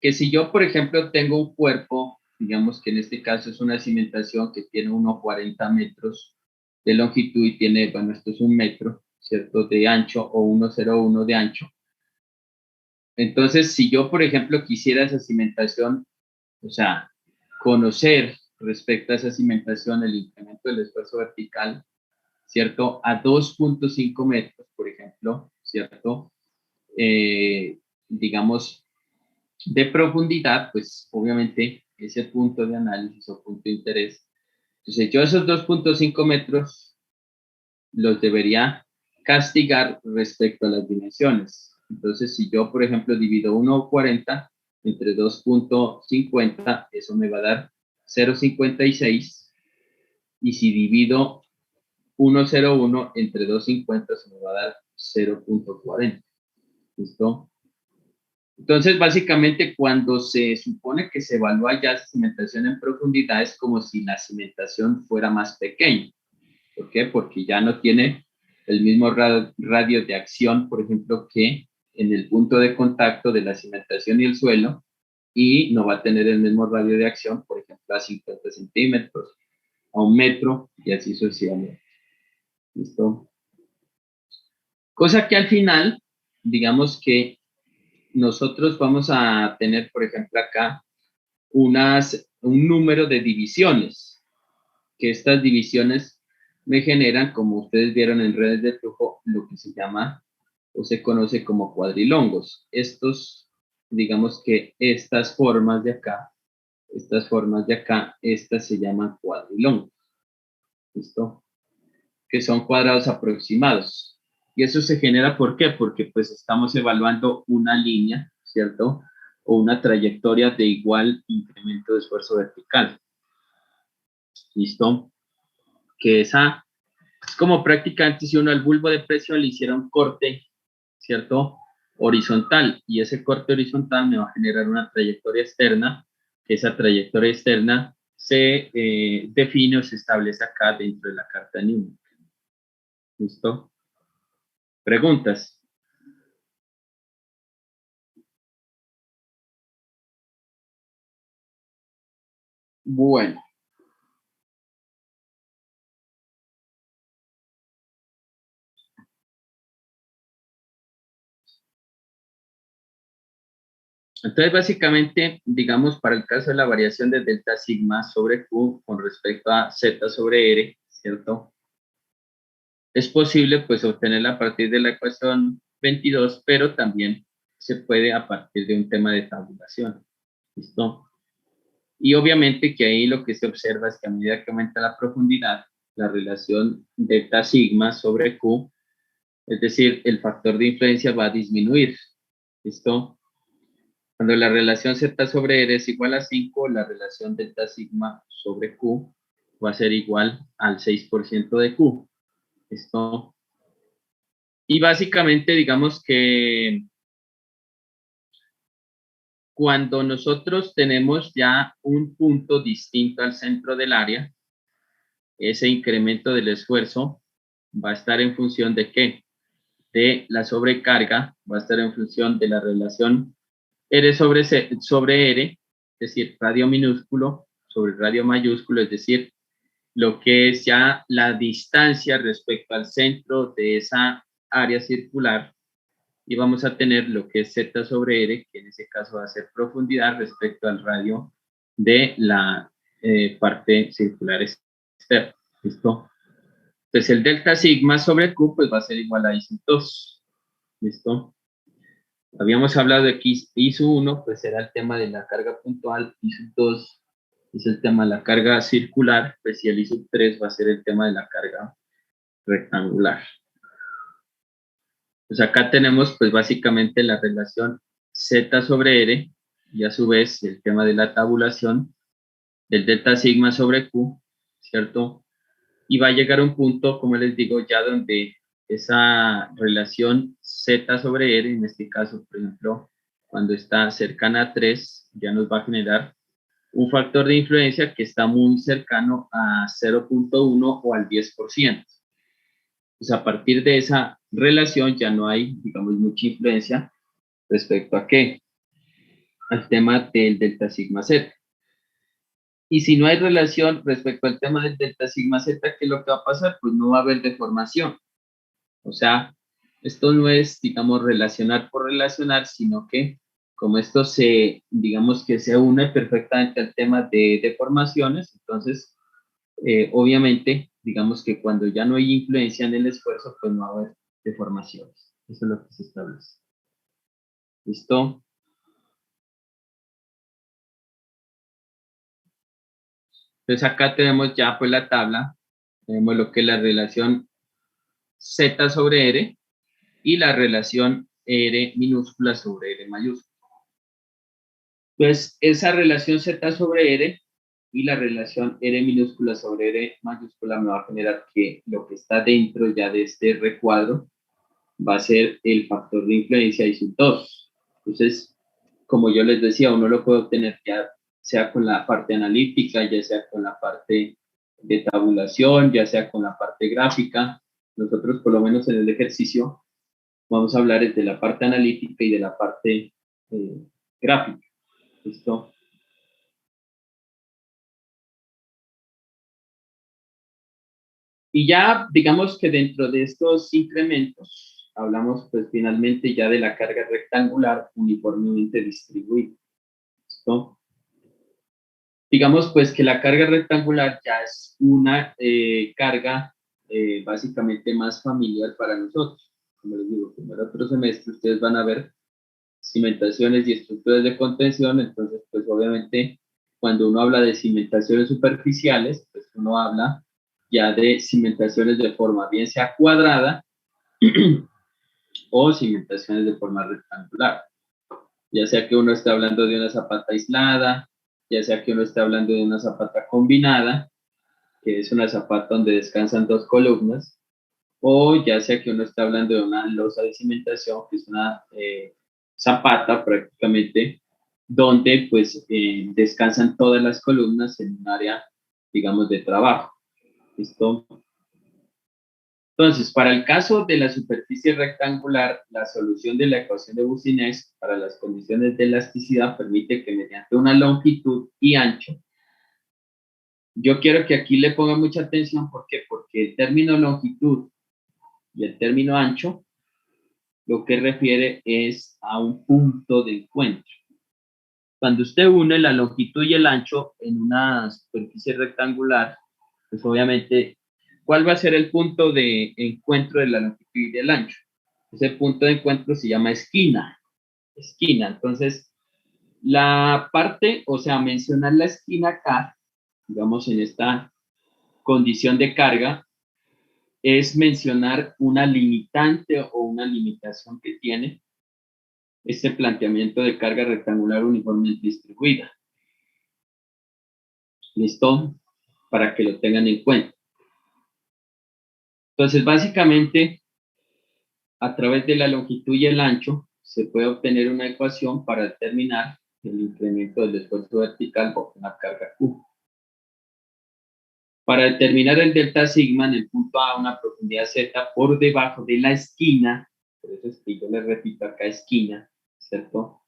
Que si yo, por ejemplo, tengo un cuerpo, digamos que en este caso es una cimentación que tiene unos 40 metros de longitud y tiene, bueno, esto es 1 metro, ¿cierto? De ancho o 1,01 de ancho. Entonces, si yo, por ejemplo, quisiera esa cimentación, o sea, conocer respecto a esa cimentación el incremento del esfuerzo vertical, ¿cierto? A 2.5 metros, por ejemplo, ¿cierto? Digamos, de profundidad, pues obviamente ese punto de análisis o punto de interés. Entonces yo esos 2.5 metros los debería castigar respecto a las dimensiones. Entonces si yo, por ejemplo, divido 1,40 entre 2.50, eso me va a dar 0,56. Y si divido 1,01 entre 2,50, se me va a dar 0,40. ¿Listo? Entonces, básicamente, cuando se supone que se evalúa ya cimentación en profundidad, es como si la cimentación fuera más pequeña. ¿Por qué? Porque ya no tiene el mismo radio de acción, por ejemplo, que en el punto de contacto de la cimentación y el suelo, y no va a tener el mismo radio de acción, por ejemplo, a 50 centímetros, a 1 metro, y así sucesivamente. ¿Listo? Cosa que al final, digamos que nosotros vamos a tener, por ejemplo, acá un número de divisiones, que estas divisiones me generan, como ustedes vieron en redes de flujo, lo que se llama o se conoce como cuadrilongos. Estos, digamos que estas formas de acá, estas se llaman cuadrilongos. ¿Listo? Que son cuadrados aproximados. Y eso se genera, ¿por qué? Porque pues estamos evaluando una línea, ¿cierto? O una trayectoria de igual incremento de esfuerzo vertical. ¿Listo? Que esa es como prácticamente si uno al bulbo de presión le hiciera un corte, ¿cierto? Horizontal. Y ese corte horizontal me va a generar una trayectoria externa, que esa trayectoria externa se define o se establece acá dentro de la carta de Newton. ¿Listo? ¿Preguntas? Bueno, entonces básicamente, digamos, para el caso de la variación de delta sigma sobre Q con respecto a Z sobre R, ¿cierto? Es posible pues obtenerla a partir de la ecuación 22, pero también se puede a partir de un tema de tabulación. ¿Listo? Y obviamente que ahí lo que se observa es que a medida que aumenta la profundidad, la relación delta sigma sobre Q, es decir, el factor de influencia va a disminuir. ¿Listo? Cuando la relación Z sobre R es igual a 5, la relación delta sigma sobre Q va a ser igual al 6% de Q. ¿Listo? Y básicamente, digamos que cuando nosotros tenemos ya un punto distinto al centro del área, ese incremento del esfuerzo va a estar en función de ¿qué? De la sobrecarga, va a estar en función de la relación R sobre R, es decir, radio minúsculo sobre radio mayúsculo, es decir, lo que es ya la distancia respecto al centro de esa área circular, y vamos a tener lo que es Z sobre R, que en ese caso va a ser profundidad respecto al radio de la parte circular externa. ¿Listo? Entonces el delta sigma sobre Q pues va a ser igual a I2. ¿Listo? Habíamos hablado de que I1 pues era el tema de la carga puntual, I2 es el tema de la carga circular, pues y el I3 va a ser el tema de la carga rectangular. Pues acá tenemos pues básicamente la relación Z sobre R y a su vez el tema de la tabulación del delta sigma sobre Q, ¿cierto? Y va a llegar a un punto, como les digo, ya donde esa relación Z sobre R, en este caso, por ejemplo, cuando está cercana a 3, ya nos va a generar un factor de influencia que está muy cercano a 0,1 o al 10%. Pues a partir de esa relación ya no hay, digamos, mucha influencia respecto a qué, al tema del delta sigma z. Y si no hay relación respecto al tema del delta sigma z, ¿qué es lo que va a pasar? Pues no va a haber deformación. O sea, esto no es, digamos, relacionar por relacionar, sino que como esto se, digamos que se une perfectamente al tema de deformaciones, entonces, obviamente, digamos que cuando ya no hay influencia en el esfuerzo, pues no va a haber deformaciones. Eso es lo que se establece. ¿Listo? Entonces acá tenemos ya pues la tabla, tenemos lo que es la relación Z sobre R y la relación R minúscula sobre R mayúscula. Entonces esa relación Z sobre R y la relación R minúscula sobre R mayúscula me va a generar que lo que está dentro ya de este recuadro va a ser el factor de influencia y sus dos. Entonces, como yo les decía, uno lo puede obtener ya sea con la parte analítica, ya sea con la parte de tabulación, ya sea con la parte gráfica. Nosotros, por lo menos en el ejercicio, vamos a hablar de la parte analítica y de la parte gráfica. ¿Listo? Y ya, digamos que dentro de estos incrementos, hablamos pues finalmente ya de la carga rectangular uniformemente distribuida. ¿Listo? Digamos pues que la carga rectangular ya es una carga básicamente más familiar para nosotros. Como les digo, primero otro semestre ustedes van a ver cimentaciones y estructuras de contención, entonces pues obviamente cuando uno habla de cimentaciones superficiales, pues uno habla ya de cimentaciones de forma bien sea cuadrada o cimentaciones de forma rectangular, ya sea que uno esté hablando de una zapata aislada, ya sea que uno esté hablando de una zapata combinada, que es una zapata donde descansan dos columnas, o ya sea que uno esté hablando de una losa de cimentación, que es una zapata prácticamente, donde pues descansan todas las columnas en un área, digamos, de trabajo. ¿Listo? Entonces, para el caso de la superficie rectangular, la solución de la ecuación de Boussinesq para las condiciones de elasticidad permite que mediante una longitud y ancho, yo quiero que aquí le ponga mucha atención, ¿por qué? Porque el término longitud y el término ancho lo que refiere es a un punto de encuentro. Cuando usted une la longitud y el ancho en una superficie rectangular, pues obviamente, ¿cuál va a ser el punto de encuentro de la longitud y del ancho? Ese punto de encuentro se llama esquina. Esquina. Entonces, la parte, o sea, mencionar la esquina acá, digamos en esta condición de carga, es mencionar una limitante o una limitación que tiene este planteamiento de carga rectangular uniformemente distribuida. ¿Listo? Para que lo tengan en cuenta. Entonces, básicamente, a través de la longitud y el ancho, se puede obtener una ecuación para determinar el incremento del esfuerzo vertical bajo una carga Q. Para determinar el delta sigma en el punto A a una profundidad Z por debajo de la esquina, por eso es que yo les repito acá esquina, ¿cierto?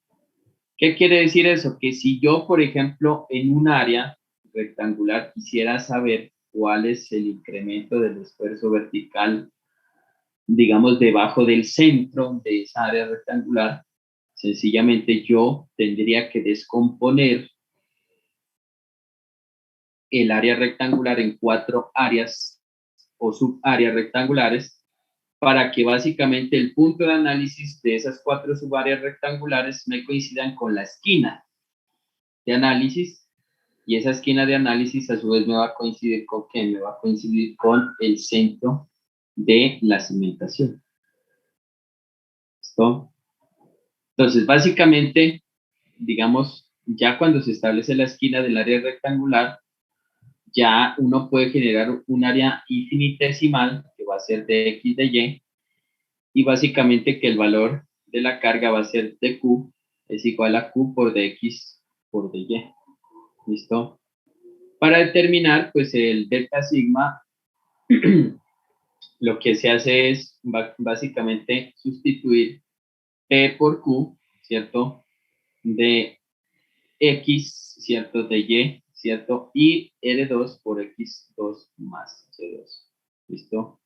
¿Qué quiere decir eso? Que si yo, por ejemplo, en un área rectangular quisiera saber cuál es el incremento del esfuerzo vertical, digamos, debajo del centro de esa área rectangular, sencillamente yo tendría que descomponer el área rectangular en 4 áreas o subáreas rectangulares para que básicamente el punto de análisis de esas 4 subáreas rectangulares me coincidan con la esquina de análisis, y esa esquina de análisis a su vez me va a coincidir con ¿qué? Me va a coincidir con el centro de la cimentación. ¿Listo? Entonces, básicamente, digamos, ya cuando se establece la esquina del área rectangular, ya uno puede generar un área infinitesimal que va a ser de X de Y, y básicamente que el valor de la carga va a ser de Q es igual a Q por dx por dy. ¿Listo? Para determinar, pues, el delta sigma, lo que se hace es básicamente sustituir P por Q, ¿cierto? De X, ¿cierto? De Y, ¿cierto? Y R2 por X2 más C2. ¿Listo?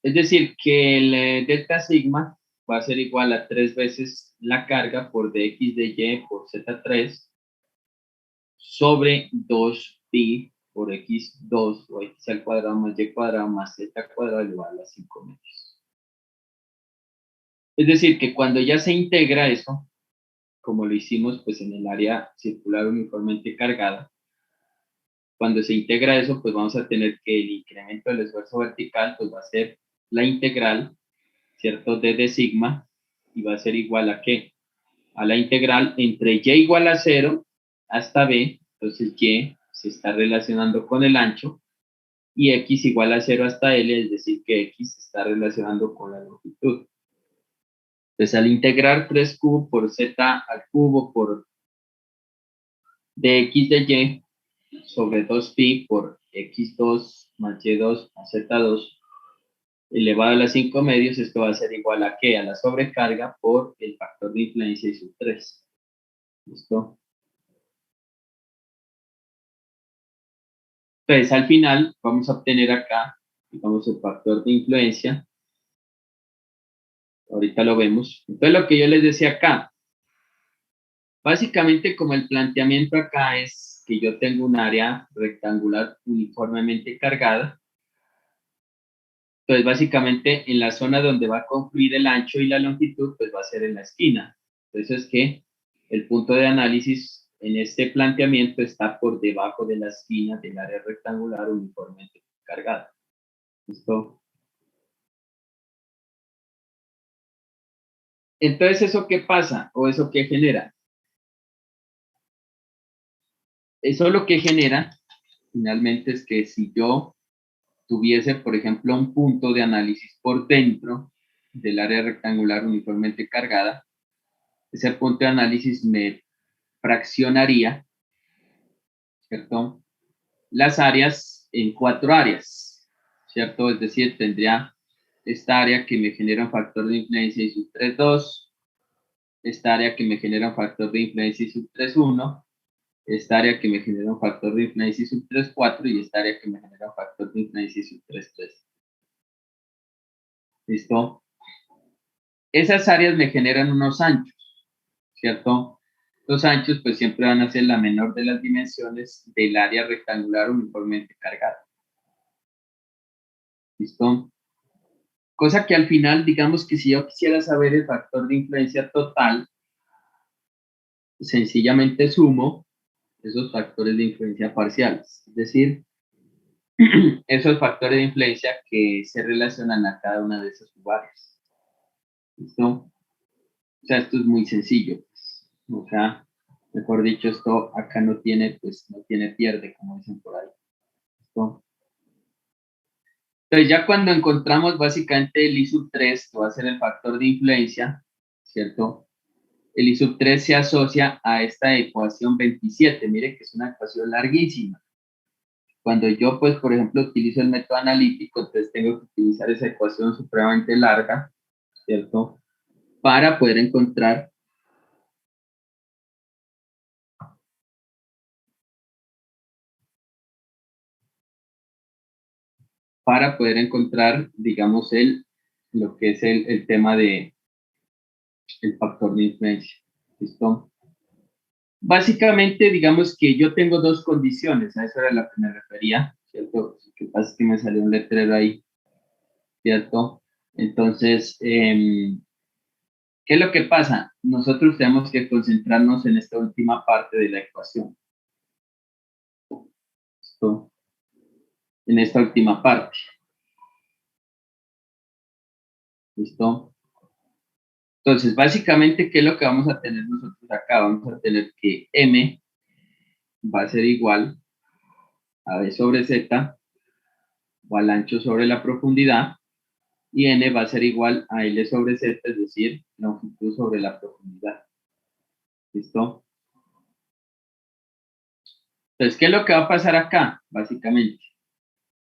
Es decir, que el delta sigma va a ser igual a 3 veces la carga por dx de y por z3 sobre 2pi por x2 o x al cuadrado más y cuadrado más z cuadrado igual a 5 metros. Es decir, que cuando ya se integra eso, como lo hicimos pues en el área circular uniformemente cargada. Cuando se integra eso, pues vamos a tener que el incremento del esfuerzo vertical pues va a ser la integral, ¿cierto? De sigma, y va a ser igual a ¿qué? A la integral entre y igual a 0 hasta b, entonces y se está relacionando con el ancho, y x igual a 0 hasta l, es decir, que x se está relacionando con la longitud. Entonces, al integrar 3q por z al cubo por dx de y sobre 2pi por x2 más y2 más z2 elevado a las 5 medios, esto va a ser igual a ¿qué? A la sobrecarga por el factor de influencia y sub 3. ¿Listo? Entonces, al final, vamos a obtener acá, digamos, el factor de influencia. Ahorita lo vemos. Entonces, lo que yo les decía acá, básicamente como el planteamiento acá es que yo tengo un área rectangular uniformemente cargada. Entonces, básicamente, en la zona donde va a confluir el ancho y la longitud, pues va a ser en la esquina. Entonces, es que el punto de análisis en este planteamiento está por debajo de la esquina del área rectangular uniformemente cargada. ¿Listo? Entonces, ¿eso qué pasa? ¿O eso qué genera? Eso lo que genera, finalmente, es que si yo tuviese, por ejemplo, un punto de análisis por dentro del área rectangular uniformemente cargada, ese punto de análisis me fraccionaría, ¿cierto? Las áreas en 4 áreas, ¿cierto? Es decir, tendría esta área que me genera un factor de influencia y sub 3,2, esta área que me genera un factor de influencia y sub 3,1, esta área que me genera un factor de influencia y sub 3,4 y esta área que me genera un factor de influencia y sub 3,3. ¿Listo? Esas áreas me generan unos anchos, ¿cierto? Los anchos pues siempre van a ser la menor de las dimensiones del área rectangular uniformemente cargada. ¿Listo? Cosa que al final, digamos que si yo quisiera saber el factor de influencia total, sencillamente sumo esos factores de influencia parciales. Es decir, esos factores de influencia que se relacionan a cada una de esas subáreas. ¿Listo? O sea, esto es muy sencillo. O sea, mejor dicho, esto acá no tiene, pues, no tiene pierde, como dicen por ahí. ¿Listo? Entonces, ya cuando encontramos básicamente el I sub 3, que va a ser el factor de influencia, ¿cierto? El I sub 3 se asocia a esta ecuación 27. Mire que es una ecuación larguísima. Cuando yo, pues, por ejemplo, utilizo el método analítico, entonces tengo que utilizar esa ecuación supremamente larga, ¿cierto? Para poder encontrar digamos, lo que es el tema de el factor de influencia. ¿Listo? Básicamente, digamos que yo tengo dos condiciones, a eso era a lo que me refería, ¿cierto? Lo que pasa es que me salió un letrero ahí, ¿cierto? Entonces, ¿qué es lo que pasa? Nosotros tenemos que concentrarnos en esta última parte de la ecuación. ¿Listo? En esta última parte. ¿Listo? Entonces, básicamente, ¿qué es lo que vamos a tener nosotros acá? Vamos a tener que M va a ser igual a B sobre Z o al ancho sobre la profundidad, y N va a ser igual a L sobre Z, es decir, longitud sobre la profundidad. ¿Listo? Entonces, ¿qué es lo que va a pasar acá? Básicamente,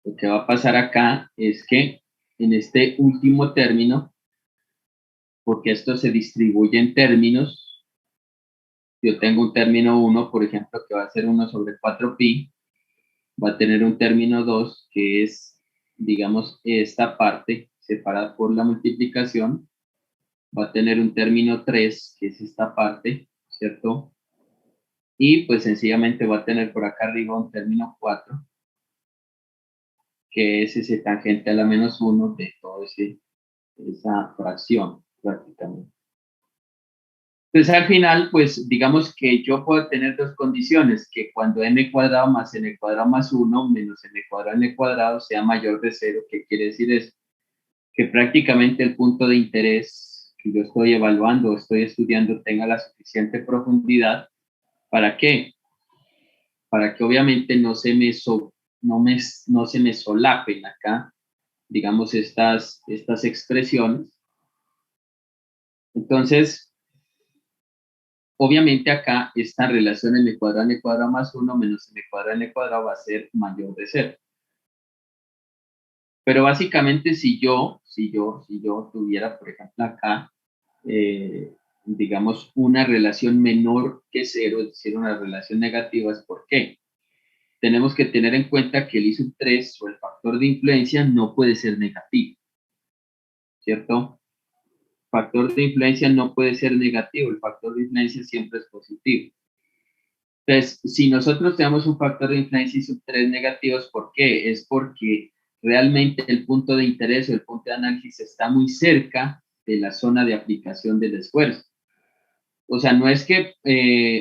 lo que va a pasar acá es que en este último término, porque esto se distribuye en términos, yo tengo un término 1, por ejemplo, que va a ser 1 sobre 4pi, va a tener un término 2, que es, digamos, esta parte separada por la multiplicación, va a tener un término 3, que es esta parte, ¿cierto? Y pues sencillamente va a tener por acá arriba un término 4, que es ese tangente a la menos 1 de toda esa fracción, prácticamente. Entonces, al final, pues, digamos que yo puedo tener dos condiciones, que cuando n cuadrado más n cuadrado más 1 menos n cuadrado sea mayor de 0. ¿Qué quiere decir eso? Que prácticamente el punto de interés que yo estoy evaluando o estoy estudiando tenga la suficiente profundidad. ¿Para qué? Para que obviamente no se me solapen acá, digamos, estas expresiones. Entonces, obviamente acá esta relación n cuadrado más 1 menos n cuadrado va a ser mayor de 0. Pero básicamente si yo tuviera, por ejemplo, acá, digamos, una relación menor que 0, es decir, una relación negativa, ¿es por qué? Tenemos que tener en cuenta que el I sub 3 o el factor de influencia no puede ser negativo, ¿cierto? Factor de influencia no puede ser negativo, el factor de influencia siempre es positivo. Entonces, si nosotros tenemos un factor de influencia I sub 3 negativos, ¿por qué? Es porque realmente el punto de interés o el punto de análisis está muy cerca de la zona de aplicación del esfuerzo. O sea, no es que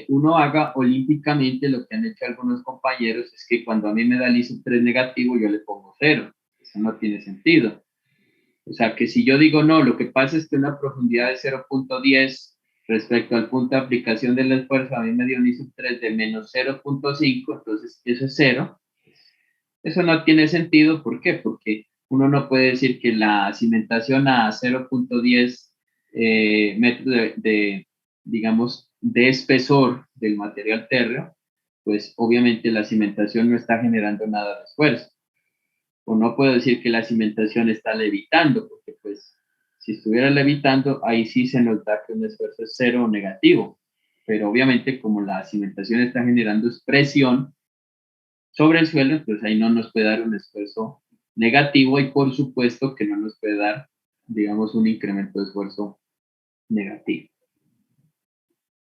uno haga olímpicamente lo que han hecho algunos compañeros, es que cuando a mí me da el I sub 3 negativo, yo le pongo 0. Eso no tiene sentido. O sea, que si yo digo no, lo que pasa es que una profundidad de 0.10 respecto al punto de aplicación del esfuerzo, a mí me dio un I sub 3 de menos 0.5, entonces eso es 0. Eso no tiene sentido, ¿por qué? Porque uno no puede decir que la cimentación a 0.10 metros digamos, de espesor del material térreo, pues obviamente la cimentación no está generando nada de esfuerzo. O no puedo decir que la cimentación está levitando, porque pues si estuviera levitando, ahí sí se nos da que un esfuerzo es 0 o negativo. Pero obviamente como la cimentación está generando presión sobre el suelo, entonces ahí no nos puede dar un esfuerzo negativo y por supuesto que no nos puede dar, digamos, un incremento de esfuerzo negativo.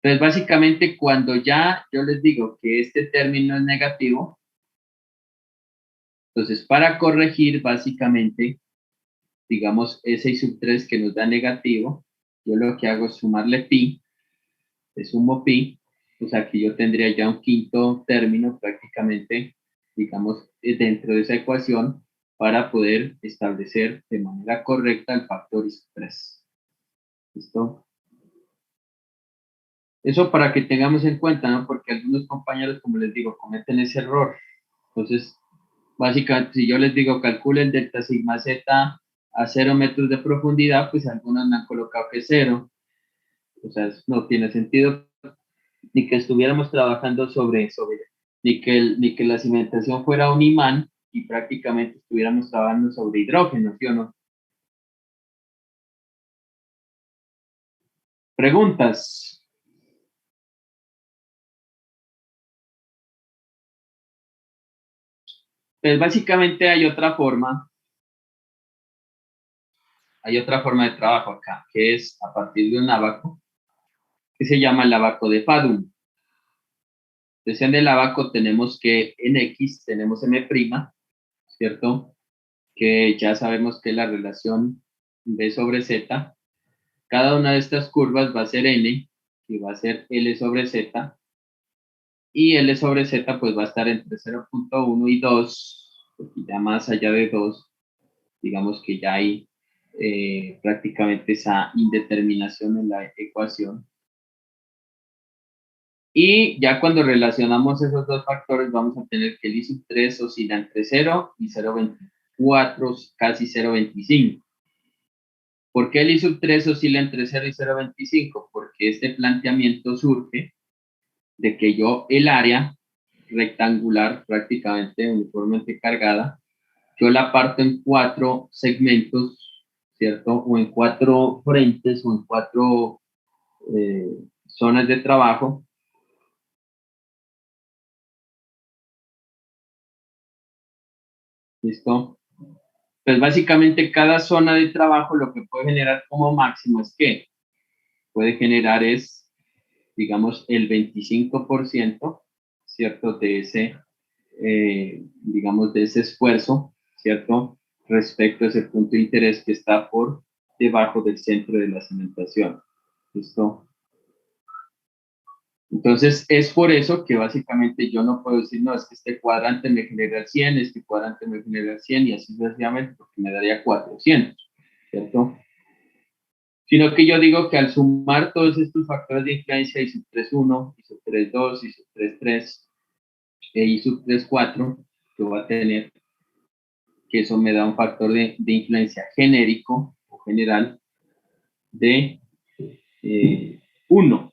Entonces, básicamente, cuando ya yo les digo que este término es negativo, entonces para corregir, básicamente, digamos, ese I sub 3 que nos da negativo, yo lo que hago es sumarle pi, le sumo pi, o sea que yo tendría ya un quinto término prácticamente, digamos, dentro de esa ecuación para poder establecer de manera correcta el factor I sub 3. ¿Listo? Eso para que tengamos en cuenta, ¿no? Porque algunos compañeros, como les digo, cometen ese error. Entonces, básicamente, si yo les digo calculen delta sigma z a 0 metros de profundidad, pues algunos me han colocado que 0. O sea, no tiene sentido ni que estuviéramos trabajando ni que la cimentación fuera un imán y prácticamente estuviéramos trabajando sobre hidrógeno, ¿sí o no? Preguntas. Pues básicamente hay otra forma de trabajo acá, que es a partir de un abaco, que se llama el abaco de Fadum. Entonces en el abaco tenemos que en X tenemos M', ¿cierto? Que ya sabemos que es la relación B sobre Z. Cada una de estas curvas va a ser N, y va a ser L sobre Z, y L sobre Z pues va a estar entre 0.1 y 2, porque ya más allá de 2, digamos que ya hay prácticamente esa indeterminación en la ecuación. Y ya cuando relacionamos esos dos factores, vamos a tener que el I sub 3 oscila entre 0 y 0.24, casi 0.25. ¿Por qué el I sub 3 oscila entre 0 y 0.25? Porque este planteamiento surge de que yo el área rectangular, prácticamente uniformemente cargada, yo la parto en 4 segmentos, ¿cierto? O en 4 frentes o en 4 zonas de trabajo. ¿Listo? Pues básicamente cada zona de trabajo lo que puede generar como máximo es que puede generar es, digamos, el 25%, ¿cierto? De ese, digamos, de ese esfuerzo, ¿cierto? Respecto a ese punto de interés que está por debajo del centro de la cimentación. ¿Listo? Entonces, es por eso que básicamente yo no puedo decir, no, es que este cuadrante me genera 100, este cuadrante me genera 100 y así sucesivamente, porque me daría 400, ¿cierto? Sino que yo digo que al sumar todos estos factores de influencia, I sub 3.1, I sub 3.2, I sub 3.3 e I sub 3.4, que voy a tener, que eso me da un factor de influencia genérico o general de 1.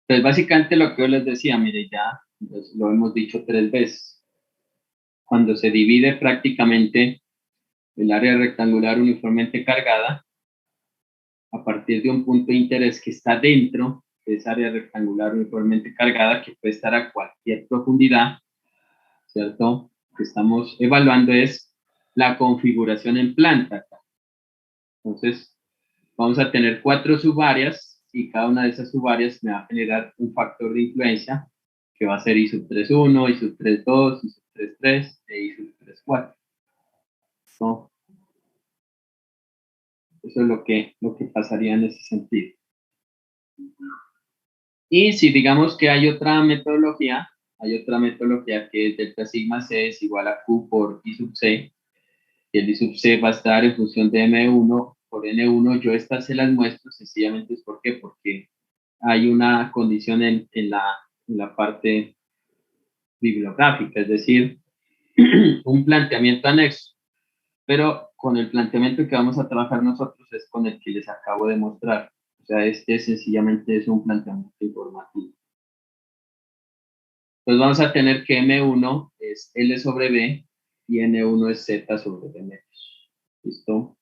Entonces, básicamente lo que yo les decía, mire, ya lo hemos dicho 3 veces. Cuando se divide prácticamente el área rectangular uniformemente cargada, a partir de un punto de interés que está dentro de esa área rectangular uniformemente cargada, que puede estar a cualquier profundidad, ¿cierto? Lo que estamos evaluando es la configuración en planta. Entonces, vamos a tener 4 subáreas y cada una de esas subáreas me va a generar un factor de influencia que va a ser I sub 3.1, I sub 3.2, I sub 3.3 e I sub 3.4. ¿No? Eso es lo que pasaría en ese sentido. Y si digamos que hay otra metodología que es delta sigma C es igual a Q por I sub C, y el I sub C va a estar en función de M1 por N1. Yo estas se las muestro sencillamente es porque hay una condición en la parte bibliográfica, es decir, un planteamiento anexo, pero con el planteamiento que vamos a trabajar nosotros es con el que les acabo de mostrar. O sea, este sencillamente es un planteamiento informativo. Entonces vamos a tener que M1 es L sobre B y N1 es Z sobre B metros. ¿Listo?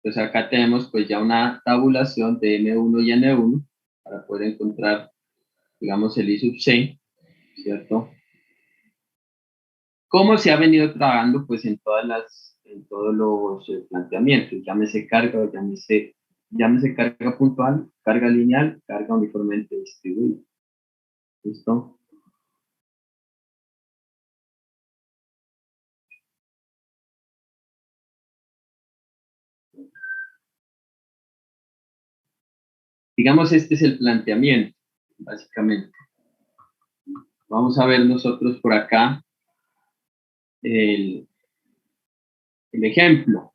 Entonces acá tenemos pues ya una tabulación de M1 y N1 para poder encontrar, digamos, el I sub C, ¿cierto? ¿Cómo se ha venido trabajando? Pues en todos los planteamientos, llámese carga, llámese carga puntual, carga lineal, carga uniformemente distribuida. ¿Listo? Digamos, este es el planteamiento, básicamente. Vamos a ver nosotros por acá el ejemplo.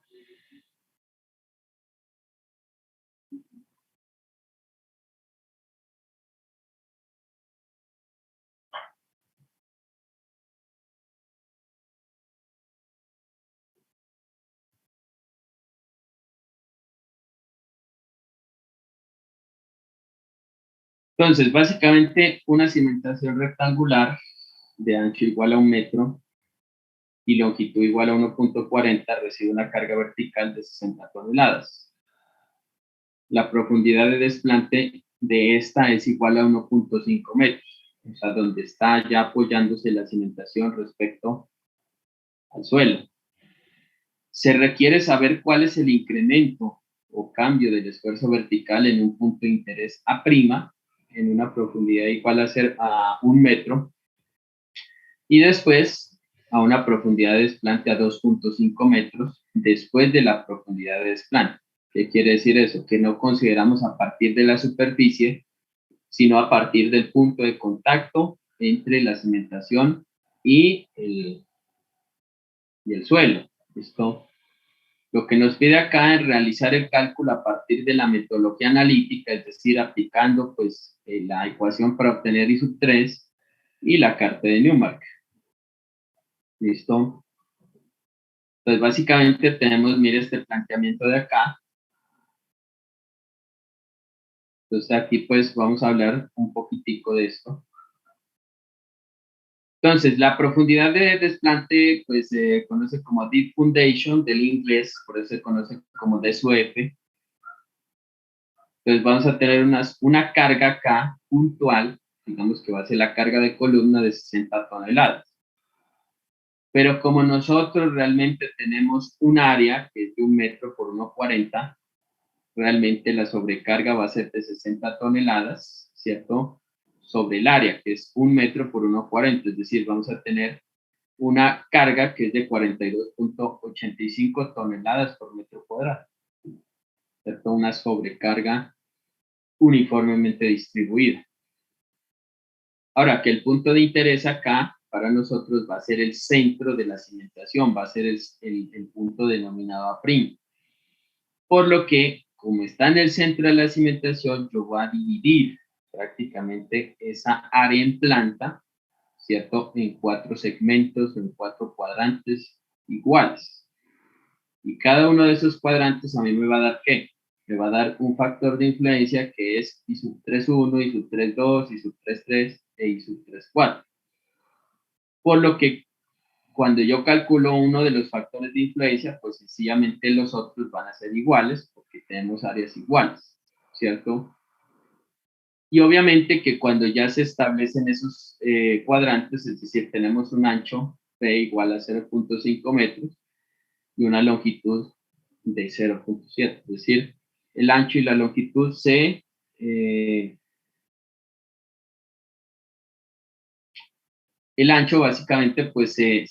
Entonces, básicamente, una cimentación rectangular de ancho igual a 1 metro y longitud igual a 1.40 recibe una carga vertical de 60 toneladas. La profundidad de desplante de esta es igual a 1.5 metros, o sea, donde está ya apoyándose la cimentación respecto al suelo. Se requiere saber cuál es el incremento o cambio del esfuerzo vertical en un punto de interés A', en una profundidad igual a 1 metro, y después a una profundidad de desplante a 2.5 metros después de la profundidad de desplante. ¿Qué quiere decir eso? Que no consideramos a partir de la superficie, sino a partir del punto de contacto entre la cimentación y el suelo. ¿Listo? Lo que nos pide acá es realizar el cálculo a partir de la metodología analítica, es decir, aplicando pues la ecuación para obtener I sub 3 y la carta de Newmark. ¿Listo? Entonces, básicamente tenemos, mire, este planteamiento de acá. Entonces, aquí pues vamos a hablar un poquitico de esto. Entonces, la profundidad de desplante pues se conoce como Deep Foundation del inglés, por eso se conoce como DSUF. Entonces, vamos a tener una carga acá puntual, digamos que va a ser la carga de columna de 60 toneladas. Pero como nosotros realmente tenemos un área que es de 1 metro por 1.40, realmente la sobrecarga va a ser de 60 toneladas, ¿cierto? Sobre el área, que es 1 metro por 1,40, es decir, vamos a tener una carga que es de 42.85 toneladas por metro cuadrado, ¿cierto? Una sobrecarga uniformemente distribuida. Ahora, que el punto de interés acá para nosotros va a ser el centro de la cimentación, va a ser el punto denominado A'. Por lo que, como está en el centro de la cimentación, yo voy a dividir prácticamente esa área en planta, ¿cierto? En 4 segmentos, en 4 cuadrantes iguales. Y cada uno de esos cuadrantes a mí me va a dar ¿qué? Me va a dar un factor de influencia que es I sub 3,1, I sub 3,2, I sub 3,3 e I sub 3,4. Por lo que cuando yo calculo uno de los factores de influencia, pues sencillamente los otros van a ser iguales porque tenemos áreas iguales, ¿cierto? Y obviamente que cuando ya se establecen esos cuadrantes, es decir, tenemos un ancho P igual a 0.5 metros y una longitud de 0.7, es decir, el ancho y la longitud el ancho básicamente pues se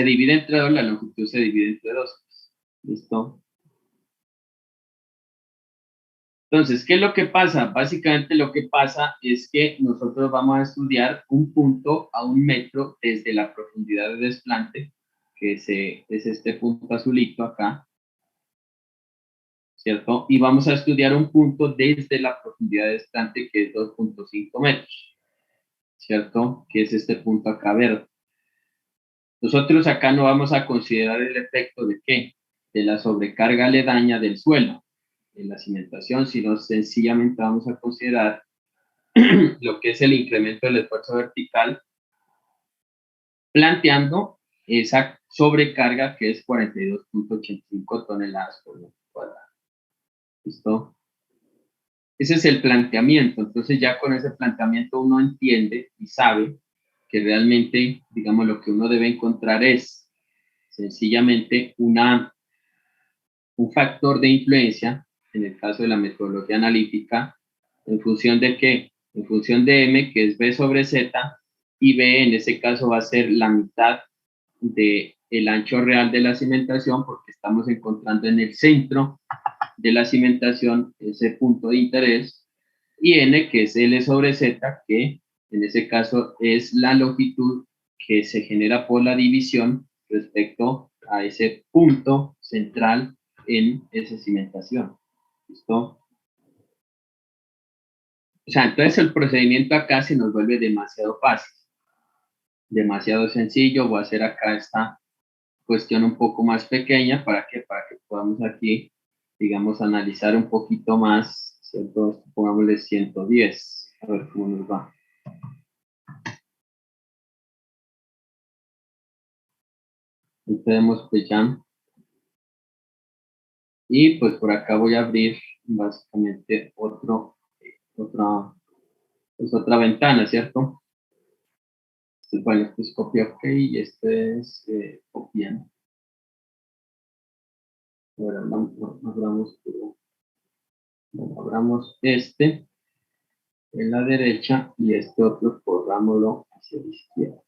divide entre 2, la longitud se divide entre 2. ¿Listo? Entonces, ¿qué es lo que pasa? Básicamente lo que pasa es que nosotros vamos a estudiar un punto a 1 metro desde la profundidad de desplante, que es este punto azulito acá, ¿cierto? Y vamos a estudiar un punto desde la profundidad de desplante, que es 2.5 metros, ¿cierto? Que es este punto acá verde. Nosotros acá no vamos a considerar el efecto de ¿qué? De la sobrecarga aledaña del suelo, en la cimentación, sino sencillamente vamos a considerar lo que es el incremento del esfuerzo vertical, planteando esa sobrecarga que es 42.85 toneladas por metro cuadrado. ¿Listo? Ese es el planteamiento. Entonces ya con ese planteamiento uno entiende y sabe que realmente, digamos, lo que uno debe encontrar es sencillamente un factor de influencia, en el caso de la metodología analítica, ¿en función de qué? En función de M, que es B sobre Z, y B en ese caso va a ser la mitad del ancho real de la cimentación, porque estamos encontrando en el centro de la cimentación ese punto de interés, y N, que es L sobre Z, que en ese caso es la longitud que se genera por la división respecto a ese punto central en esa cimentación. ¿Listo? O sea, entonces el procedimiento acá se nos vuelve demasiado fácil, demasiado sencillo. Voy a hacer acá esta cuestión un poco más pequeña para que podamos aquí, digamos, analizar un poquito más, ¿cierto? Pongámosle 110, a ver cómo nos va. Ahí tenemos pues ya. Y pues por acá voy a abrir básicamente otra ventana, ¿cierto? Bueno, este es copia OK y este es copiando. Ahora abramos este en la derecha y este otro corrámoslo hacia la izquierda.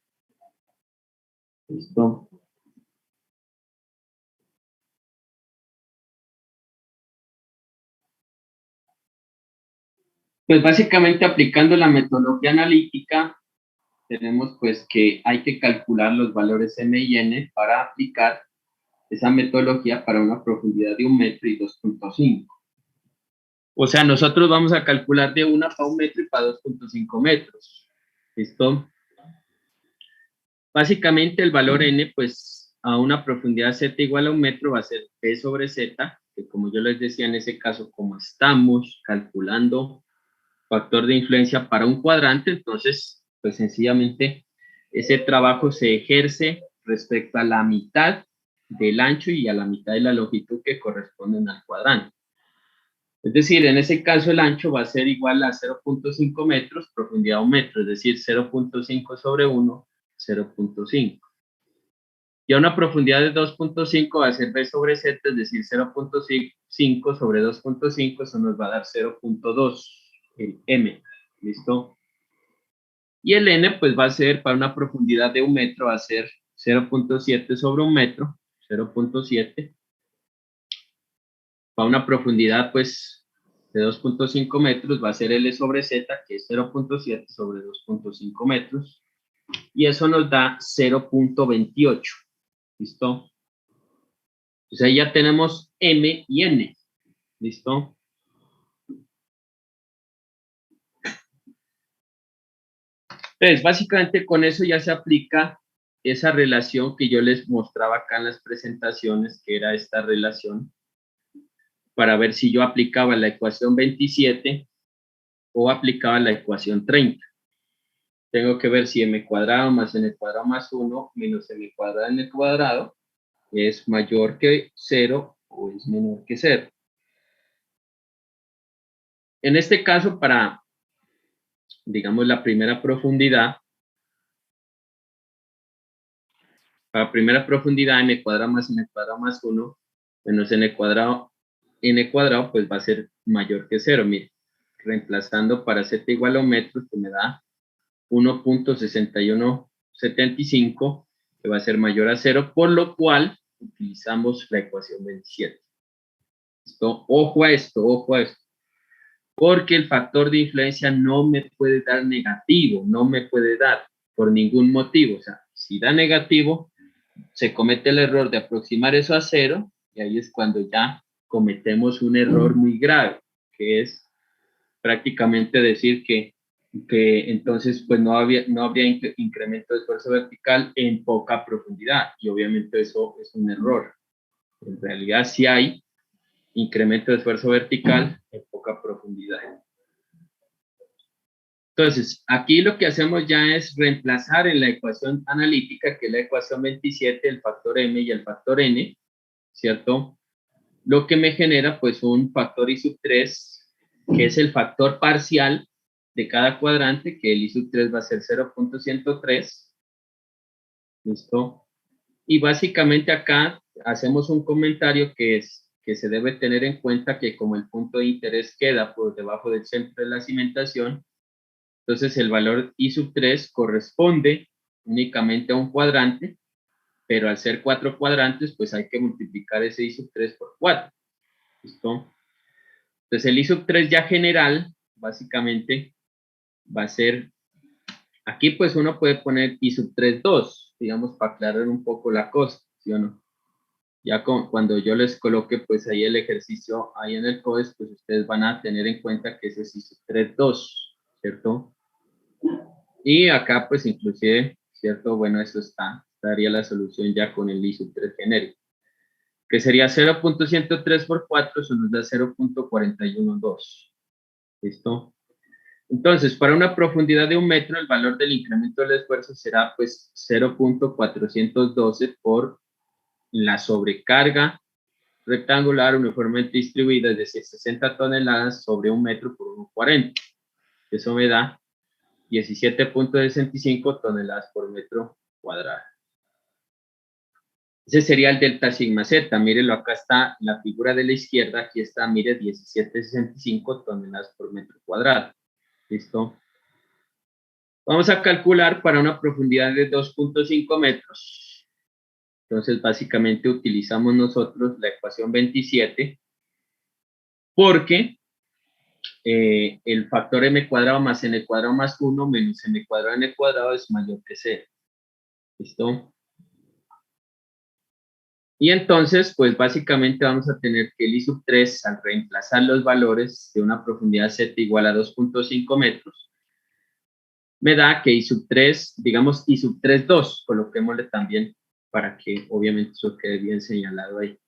¿Listo? Pues básicamente aplicando la metodología analítica, tenemos pues que hay que calcular los valores M y N para aplicar esa metodología para una profundidad de 1 metro y 2.5. O sea, nosotros vamos a calcular de 1 para 1 metro y para 2.5 metros. ¿Listo? Básicamente el valor N, pues a una profundidad Z igual a 1 metro va a ser P sobre Z, que como yo les decía en ese caso, como estamos calculando factor de influencia para un cuadrante, entonces, pues sencillamente ese trabajo se ejerce respecto a la mitad del ancho y a la mitad de la longitud que corresponden al cuadrante. Es decir, en ese caso el ancho va a ser igual a 0.5 metros, profundidad 1 metro, es decir, 0.5 sobre 1, 0.5. Y a una profundidad de 2.5 va a ser B sobre Z, es decir, 0.5 sobre 2.5, eso nos va a dar 0.2, el M, ¿listo? Y el N, pues va a ser, para una profundidad de 1 metro, va a ser 0.7 sobre 1 metro, 0.7. Para una profundidad, pues, de 2.5 metros, va a ser L sobre Z, que es 0.7 sobre 2.5 metros. Y eso nos da 0.28. ¿Listo? Entonces ahí ya tenemos M y N. ¿Listo? Entonces, básicamente con eso ya se aplica esa relación que yo les mostraba acá en las presentaciones, que era esta relación, para ver si yo aplicaba la ecuación 27 o aplicaba la ecuación 30. Tengo que ver si m cuadrado más n cuadrado más 1 menos m cuadrado n cuadrado es mayor que 0 o es menor que 0. En este caso, para, digamos, la primera profundidad, m cuadrado más n cuadrado más 1 menos n cuadrado, pues va a ser mayor que 0. Mire, reemplazando para z igual a metros, que me da 1.6175, que va a ser mayor a 0, por lo cual utilizamos la ecuación 27. ¿Listo? Ojo a esto, porque el factor de influencia no me puede dar negativo, no me puede dar por ningún motivo. O sea, si da negativo, se comete el error de aproximar eso a 0, y ahí es cuando ya cometemos un error muy grave, que es prácticamente decir que entonces pues no habría incremento de esfuerzo vertical en poca profundidad, y obviamente eso es un error. En realidad sí hay incremento de esfuerzo vertical en poca profundidad. Entonces, aquí lo que hacemos ya es reemplazar en la ecuación analítica, que es la ecuación 27, el factor M y el factor N, ¿cierto? Lo que me genera pues un factor I sub 3, que es el factor parcial de cada cuadrante, que el I sub 3 va a ser 0.103. ¿Listo? Y básicamente acá hacemos un comentario que es que se debe tener en cuenta que como el punto de interés queda por debajo del centro de la cimentación, entonces el valor I sub 3 corresponde únicamente a un cuadrante, pero al ser 4 cuadrantes, pues hay que multiplicar ese I sub 3 por 4. ¿Listo? Entonces el I sub 3 ya general, básicamente, va a ser, aquí pues uno puede poner I sub 3, 2, digamos, para aclarar un poco la cosa, ¿sí o no? Ya cuando yo les coloque pues ahí el ejercicio ahí en el CODES, pues ustedes van a tener en cuenta que ese es I sub 3, 2, ¿cierto? Y acá pues inclusive, ¿cierto? Bueno, eso estaría la solución ya con el I sub 3 genérico, que sería 0.103 por 4, eso nos da 0.412. ¿Listo? Entonces, para una profundidad de 1 metro, el valor del incremento del esfuerzo será pues 0.412 por la sobrecarga rectangular uniformemente distribuida, es decir, 60 toneladas sobre 1 metro por 1,40. Eso me da 17.65 toneladas por metro cuadrado. Ese sería el delta sigma z. Mírelo, acá está la figura de la izquierda, aquí está, mire, 17.65 toneladas por metro cuadrado. ¿Listo? Vamos a calcular para una profundidad de 2.5 metros. Entonces, básicamente utilizamos nosotros la ecuación 27, porque el factor m cuadrado más n cuadrado más 1 menos m cuadrado n cuadrado es mayor que 0. ¿Listo? Y entonces, pues básicamente vamos a tener que el I sub 3, al reemplazar los valores de una profundidad z igual a 2.5 metros, me da que I sub 3, digamos I sub 3, 2, coloquémosle también para que obviamente eso quede bien señalado ahí.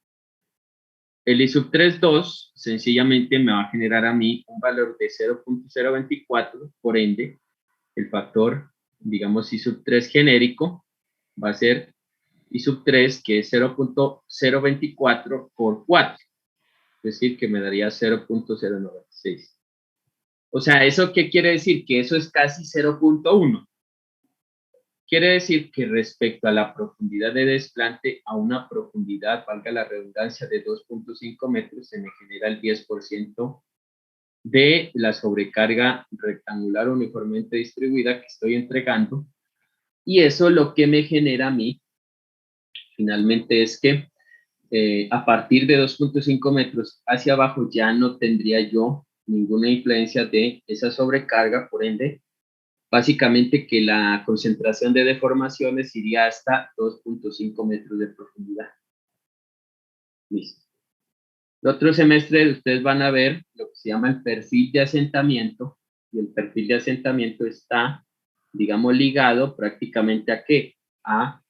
El I sub 3, 2 sencillamente me va a generar a mí un valor de 0.024, por ende, el factor, digamos I sub 3 genérico, va a ser I sub 3, que es 0.024 por 4, es decir, que me daría 0.096. O sea, ¿eso qué quiere decir? Que eso es casi 0.1. Quiere decir que respecto a la profundidad de desplante, a una profundidad, valga la redundancia, de 2.5 metros, se me genera el 10% de la sobrecarga rectangular uniformemente distribuida que estoy entregando. Y eso lo que me genera a mí, finalmente, es que a partir de 2.5 metros hacia abajo ya no tendría yo ninguna influencia de esa sobrecarga, por ende, básicamente que la concentración de deformaciones iría hasta 2.5 metros de profundidad. Listo. El otro semestre ustedes van a ver lo que se llama el perfil de asentamiento, y el perfil de asentamiento está, digamos, ligado prácticamente a ¿qué? A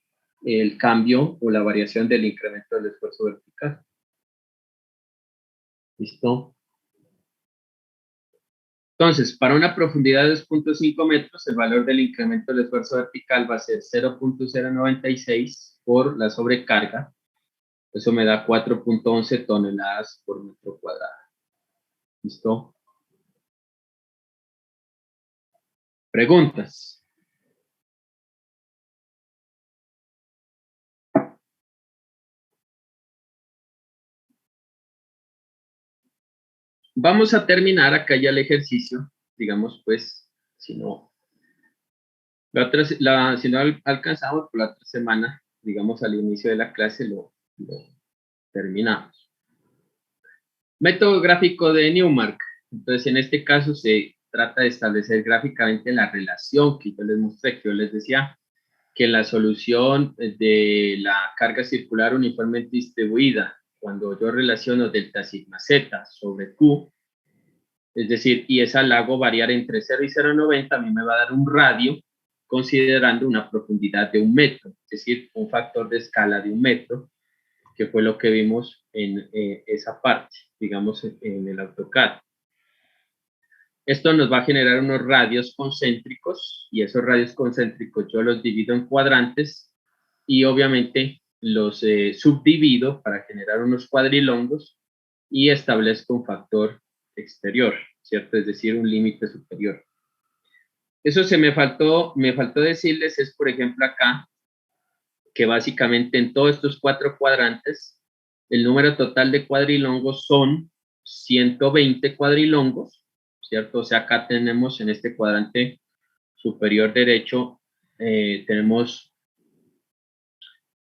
el cambio o la variación del incremento del esfuerzo vertical. ¿Listo? Entonces, para una profundidad de 2.5 metros, el valor del incremento del esfuerzo vertical va a ser 0.096 por la sobrecarga. Eso me da 4.11 toneladas por metro cuadrado. ¿Listo? ¿Preguntas? Vamos a terminar acá ya el ejercicio. Digamos, pues, si no alcanzamos por la otra semana, digamos, al inicio de la clase lo terminamos. Método gráfico de Newmark. Entonces, en este caso se trata de establecer gráficamente la relación que yo les mostré, que yo les decía que la solución de la carga circular uniformemente distribuida, cuando yo relaciono delta sigma z sobre Q, es decir, y esa la hago variar entre 0 y 0,90, a mí me va a dar un radio considerando una profundidad de 1 metro, es decir, un factor de escala de 1 metro, que fue lo que vimos en esa parte, digamos, en el AutoCAD. Esto nos va a generar unos radios concéntricos, y esos radios concéntricos yo los divido en cuadrantes, y obviamente los subdivido para generar unos cuadrilongos, y establezco un factor exterior, ¿cierto? Es decir, un límite superior. Eso me faltó decirles, es por ejemplo acá, que básicamente en todos estos 4 cuadrantes, el número total de cuadrilongos son 120 cuadrilongos, ¿cierto? O sea, acá tenemos en este cuadrante superior derecho, tenemos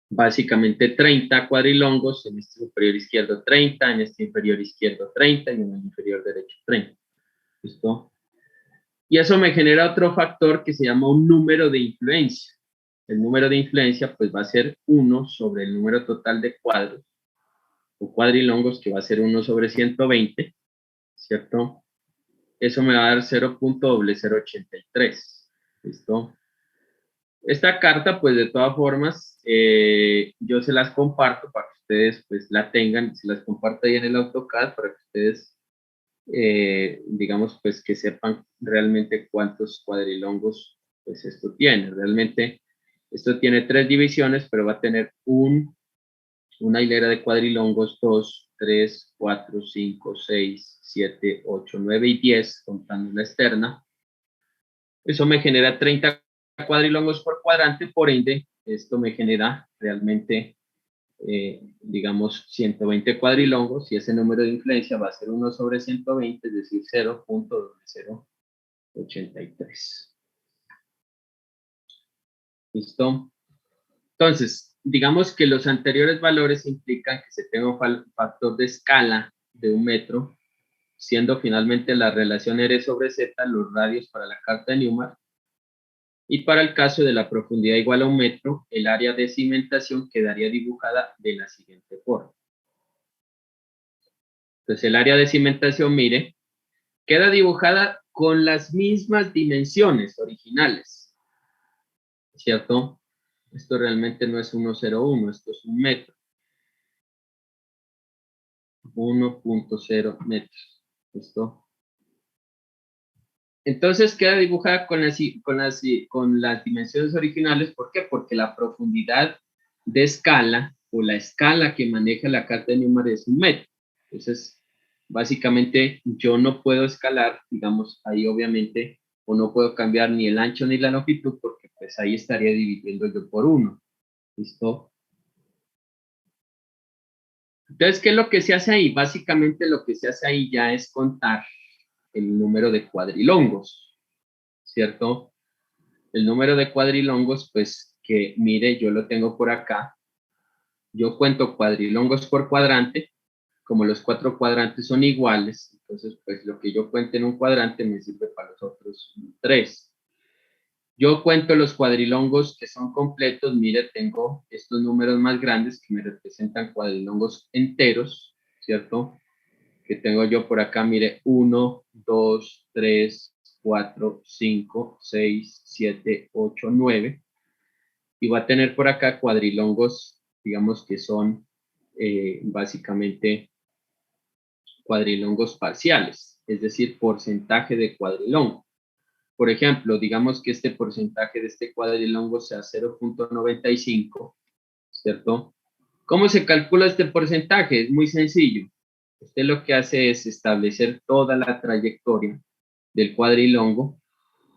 básicamente 30 cuadrilongos, en este superior izquierdo 30, en este inferior izquierdo 30 y en el inferior derecho 30. ¿Listo? Y eso me genera otro factor que se llama un número de influencia. El número de influencia pues va a ser 1 sobre el número total de cuadros o cuadrilongos, que va a ser 1 sobre 120, ¿cierto? Eso me va a dar 0.083. ¿Listo? Esta carta, pues de todas formas, yo se las comparto para que ustedes pues la tengan, se las comparto ahí en el AutoCAD para que ustedes, digamos, pues que sepan realmente cuántos cuadrilongos pues esto tiene. Realmente esto tiene 3 divisiones, pero va a tener una hilera de cuadrilongos 2, 3, 4, 5, 6, 7, 8, 9 y 10, contando la externa. Eso me genera 30 cuadrilongos por cuadrante, por ende, esto me genera realmente, digamos, 120 cuadrilongos, y ese número de influencia va a ser 1 sobre 120, es decir, 0.083. ¿Listo? Entonces, digamos que los anteriores valores implican que se tenga un factor de escala de 1 metro, siendo finalmente la relación R sobre Z los radios para la carta de Newmark. Y para el caso de la profundidad igual a 1 metro, el área de cimentación quedaría dibujada de la siguiente forma. Entonces, el área de cimentación, mire, queda dibujada con las mismas dimensiones originales, ¿cierto? Esto realmente no es 1,01, esto es 1 metro. 1.0 metros. ¿Listo? Entonces queda dibujada con las dimensiones originales. ¿Por qué? Porque la profundidad de escala o la escala que maneja la carta de Newmark es 1 metro. Entonces, básicamente yo no puedo escalar, digamos, ahí obviamente o no puedo cambiar ni el ancho ni la longitud porque pues ahí estaría dividiendo yo por 1. ¿Listo? Entonces, ¿qué es lo que se hace ahí? Básicamente lo que se hace ahí ya es contar el número de cuadrilongos, ¿cierto? El número de cuadrilongos, pues que mire, yo lo tengo por acá. Yo cuento cuadrilongos por cuadrante. Como los 4 cuadrantes son iguales, entonces pues lo que yo cuente en un cuadrante me sirve para los otros 3. Yo cuento los cuadrilongos que son completos. Mire, tengo estos números más grandes que me representan cuadrilongos enteros, ¿cierto? Que tengo yo por acá, mire, 1, 2, 3, 4, 5, 6, 7, 8, 9. Y voy a tener por acá cuadrilongos, digamos que son básicamente cuadrilongos parciales, es decir, porcentaje de cuadrilongo. Por ejemplo, digamos que este porcentaje de este cuadrilongo sea 0.95, ¿cierto? ¿Cómo se calcula este porcentaje? Es muy sencillo. Usted lo que hace es establecer toda la trayectoria del cuadrilongo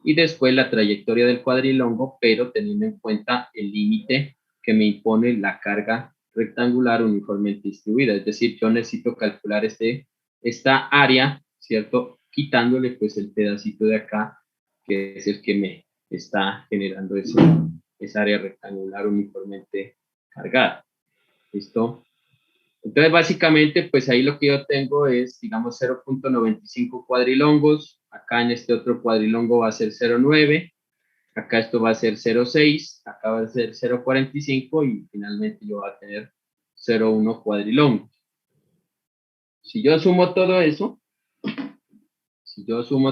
y después la trayectoria del cuadrilongo, pero teniendo en cuenta el límite que me impone la carga rectangular uniformemente distribuida. Es decir, yo necesito calcular esta área, ¿cierto? Quitándole pues el pedacito de acá, que es el que me está generando esa área rectangular uniformemente cargada. ¿Listo? Entonces, básicamente, pues ahí lo que yo tengo es, digamos, 0.95 cuadrilongos. Acá en este otro cuadrilongo va a ser 0.9. Acá esto va a ser 0.6. Acá va a ser 0.45 y finalmente yo voy a tener 0.1 cuadrilongos. Si yo sumo todo eso,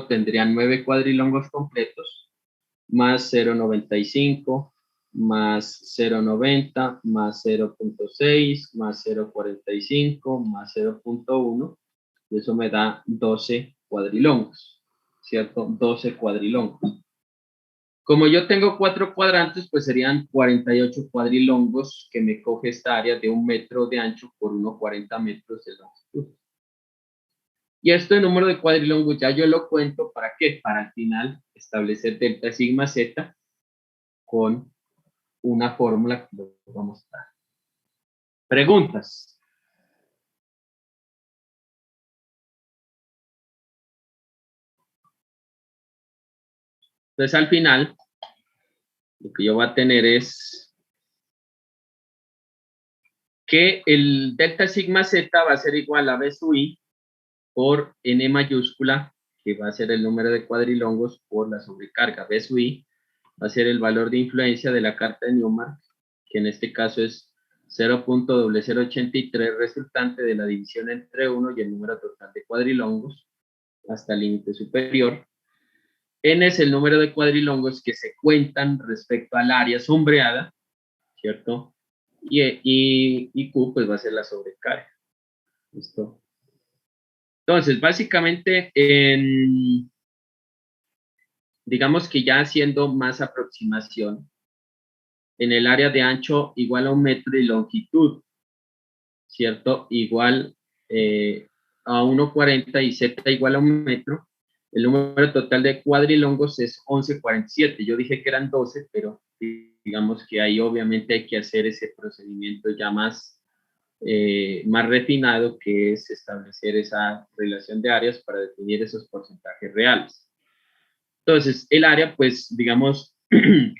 tendría 9 cuadrilongos completos, más 0.95, más 0.90, más 0.6, más 0.45, más 0.1, y eso me da 12 cuadrilongos, ¿cierto? 12 cuadrilongos. Como yo tengo 4 cuadrantes, pues serían 48 cuadrilongos que me coge esta área de 1 metro de ancho por 1,40 metros de longitud. Y este número de cuadrilongos ya yo lo cuento, ¿para qué? Para al final establecer delta sigma z con una fórmula que lo vamos a dar. Preguntas. Entonces al final, lo que yo voy a tener es que el delta sigma z va a ser igual a B sub i por n mayúscula, que va a ser el número de cuadrilongos por la sobrecarga. B sub i va a ser el valor de influencia de la carta de Newmark, que en este caso es 0.0083 resultante de la división entre 1 y el número total de cuadrilongos hasta el límite superior. N es el número de cuadrilongos que se cuentan respecto al área sombreada, ¿cierto? Y Q pues va a ser la sobrecarga. ¿Listo? Entonces, básicamente, digamos que ya haciendo más aproximación, en el área de ancho igual a 1 metro y longitud, ¿cierto? Igual a 1,40 y z igual a 1 metro, el número total de cuadrilongos es 11,47. Yo dije que eran 12, pero digamos que ahí obviamente hay que hacer ese procedimiento ya más refinado, que es establecer esa relación de áreas para definir esos porcentajes reales. Entonces, el área, pues, digamos,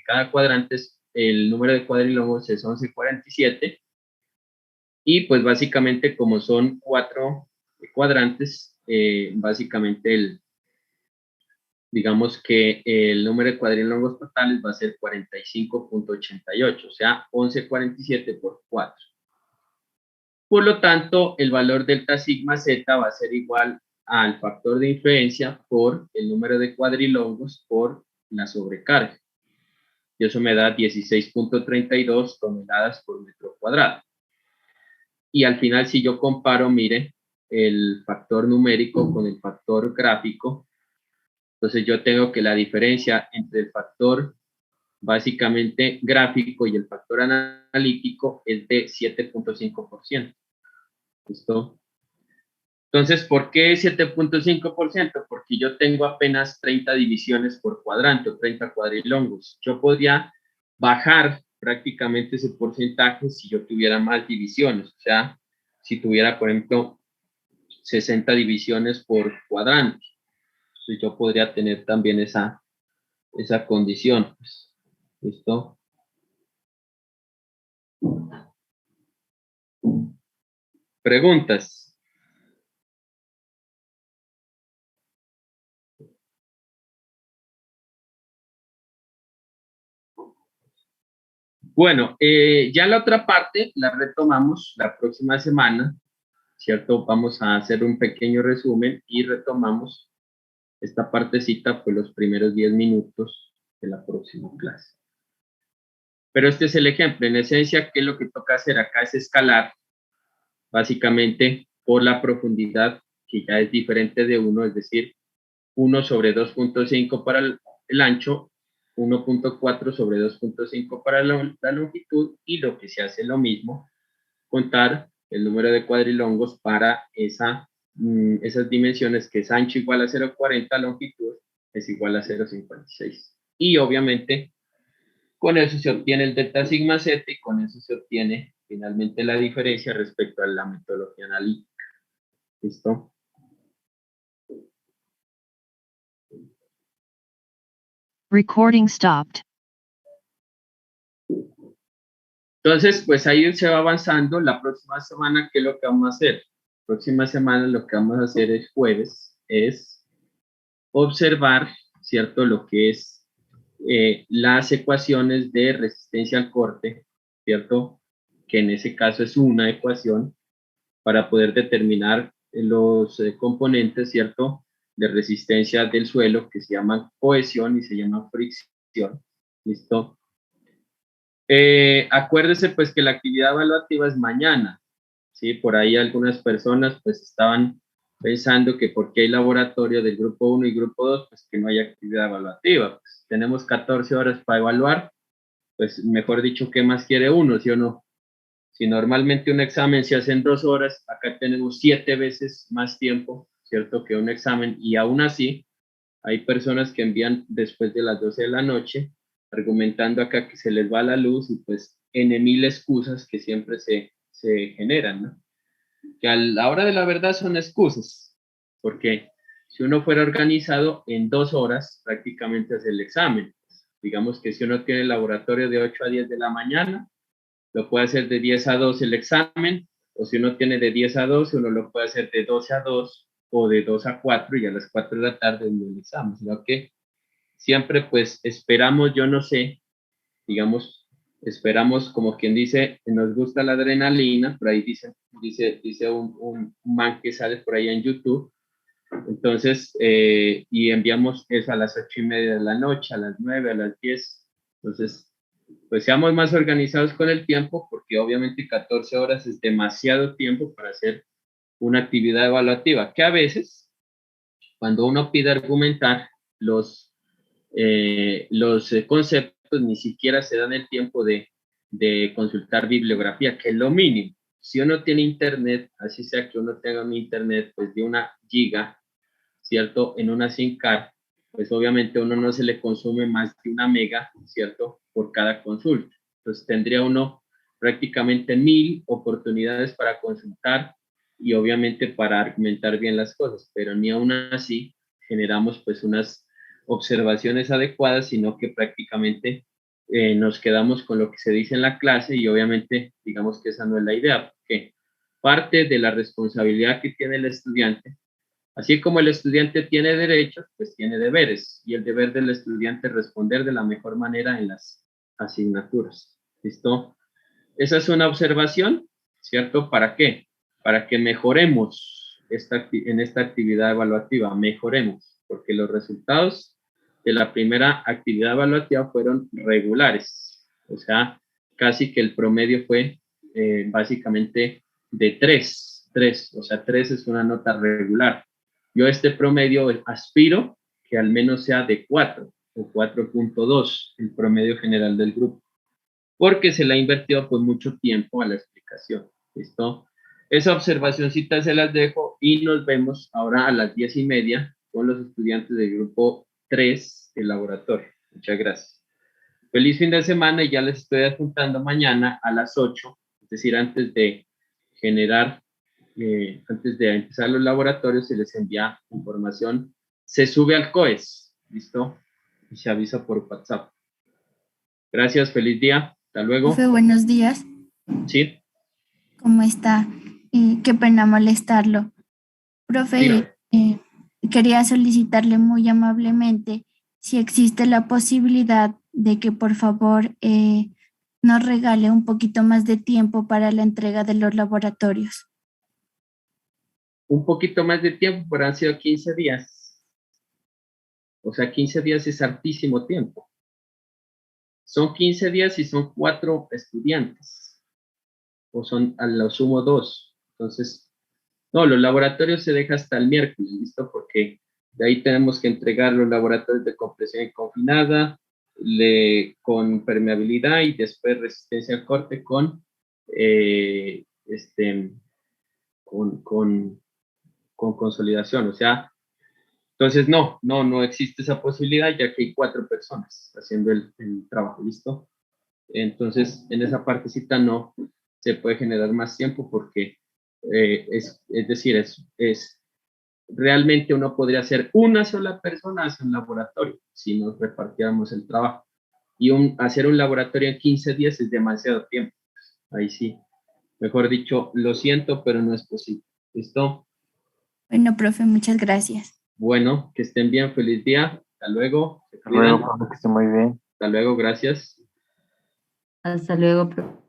cada cuadrante, el número de cuadrilongos es 11,47. Y pues básicamente como son 4 cuadrantes, básicamente digamos que el número de cuadrilongos totales va a ser 45,88, o sea, 11,47 por 4. Por lo tanto, el valor delta sigma z va a ser igual al factor de influencia por el número de cuadrilongos por la sobrecarga. Y eso me da 16,32 toneladas por metro cuadrado. Y al final, si yo comparo, mire, el factor numérico con el factor gráfico, entonces yo tengo que la diferencia entre el factor básicamente gráfico y el factor analítico es de 7,5%. ¿Listo? Entonces, ¿por qué 7.5%? Porque yo tengo apenas 30 divisiones por cuadrante, o 30 cuadrilongos. Yo podría bajar prácticamente ese porcentaje si yo tuviera más divisiones. O sea, si tuviera, por ejemplo, 60 divisiones por cuadrante. Entonces, yo podría tener también esa condición. ¿Listo? Preguntas. Bueno, ya la otra parte la retomamos la próxima semana, ¿cierto? Vamos a hacer un pequeño resumen y retomamos esta partecita por los primeros 10 minutos de la próxima clase. Pero este es el ejemplo. En esencia, ¿qué es lo que toca hacer acá? Es escalar, básicamente, por la profundidad, que ya es diferente de 1, es decir, 1 sobre 2.5 para el ancho, 1.4 sobre 2.5 para la longitud, y lo que se hace lo mismo, contar el número de cuadrilongos para esas dimensiones, que es ancho igual a 0.40, longitud es igual a 0.56. Y obviamente con eso se obtiene el delta sigma z, y con eso se obtiene finalmente la diferencia respecto a la metodología analítica. ¿Listo? Recording stopped. Entonces, pues ahí se va avanzando. La próxima semana, ¿qué es lo que vamos a hacer? La próxima semana lo que vamos a hacer es jueves, es observar, ¿cierto? Lo que es las ecuaciones de resistencia al corte, ¿cierto? Que en ese caso es una ecuación para poder determinar los componentes, ¿cierto? De resistencia del suelo, que se llaman cohesión y se llaman fricción. ¿Listo? Acuérdese pues que la actividad evaluativa es mañana, ¿sí? Por ahí algunas personas pues estaban pensando que porque hay laboratorio del grupo 1 y grupo 2, pues que no hay actividad evaluativa. Pues tenemos 14 horas para evaluar, pues mejor dicho, ¿qué más quiere uno, sí o no? Si normalmente un examen se hace en 2 horas, acá tenemos 7 veces más tiempo, ¿cierto? Que un examen, y aún así hay personas que envían después de las 12 de la noche, argumentando acá que se les va la luz, y pues en mil excusas que siempre se generan, ¿no? Que a la hora de la verdad son excusas, porque si uno fuera organizado, en 2 horas prácticamente hace el examen. Digamos que si uno tiene el laboratorio de 8 a 10 de la mañana, lo puede hacer de 10 a 2 el examen, o si uno tiene de 10 a 12, uno lo puede hacer de 12 a 2 o de 2 a 4, y a las 4 de la tarde el examen, sino que siempre pues esperamos, yo no sé, digamos, esperamos, como quien dice, nos gusta la adrenalina, por ahí dice un man que sale por ahí en YouTube. Entonces, y enviamos eso a las 8:30 de la noche, a las 9, a las 10. Entonces, pues seamos más organizados con el tiempo, porque obviamente 14 horas es demasiado tiempo para hacer una actividad evaluativa, que a veces, cuando uno pide argumentar los conceptos, ni siquiera se dan el tiempo de consultar bibliografía, que es lo mínimo. Si uno tiene internet, así sea que uno tenga un internet pues de 1 giga, ¿cierto? En una SIM card, pues obviamente a uno no se le consume más de 1 mega, ¿cierto? Por cada consulta. Entonces tendría uno prácticamente 1000 oportunidades para consultar y obviamente para argumentar bien las cosas, pero ni aún así generamos pues unas observaciones adecuadas, sino que prácticamente nos quedamos con lo que se dice en la clase, y obviamente digamos que esa no es la idea, porque parte de la responsabilidad que tiene el estudiante, así como el estudiante tiene derechos, pues tiene deberes, y el deber del estudiante es responder de la mejor manera en las asignaturas. ¿Listo? Esa es una observación, ¿cierto? ¿Para qué? Para que mejoremos en esta actividad evaluativa, mejoremos, porque los resultados de la primera actividad evaluativa fueron regulares, o sea, casi que el promedio fue básicamente de 3, o sea, 3 es una nota regular. Yo este promedio aspiro que al menos sea de 4 o 4.2, el promedio general del grupo, porque se le ha invertido pues mucho tiempo a la explicación. ¿Listo? Esa observacióncita se las dejo y nos vemos ahora a las 10:30 con los estudiantes del grupo 3 del laboratorio. Muchas gracias. Feliz fin de semana y ya les estoy adjuntando mañana a las 8, es decir, antes de empezar los laboratorios, se les envía información, se sube al COES, ¿listo? Y se avisa por WhatsApp. Gracias, feliz día, hasta luego. Profe, buenos días. Sí. ¿Cómo está? Qué pena molestarlo. Profe, quería solicitarle muy amablemente si existe la posibilidad de que por favor nos regale un poquito más de tiempo para la entrega de los laboratorios. Un poquito más de tiempo, pero han sido 15 días. O sea, 15 días es hartísimo tiempo. Son 15 días y son 4 estudiantes. O son a lo sumo 2. Entonces, no, los laboratorios se deja hasta el miércoles, ¿listo? Porque de ahí tenemos que entregar los laboratorios de compresión confinada, con permeabilidad y después resistencia al corte con consolidación. O sea, entonces no existe esa posibilidad ya que hay 4 personas haciendo el trabajo, ¿listo? Entonces, en esa partecita no se puede generar más tiempo porque es decir, realmente uno podría ser una sola persona hacia un laboratorio si nos repartiéramos el trabajo. Y hacer un laboratorio en 15 días es demasiado tiempo. Ahí sí, mejor dicho, lo siento, pero no es posible. ¿Listo? Bueno, profe, muchas gracias. Bueno, que estén bien, feliz día. Hasta luego. Hasta luego, profe, que esté muy bien. Hasta luego, gracias. Hasta luego, profe.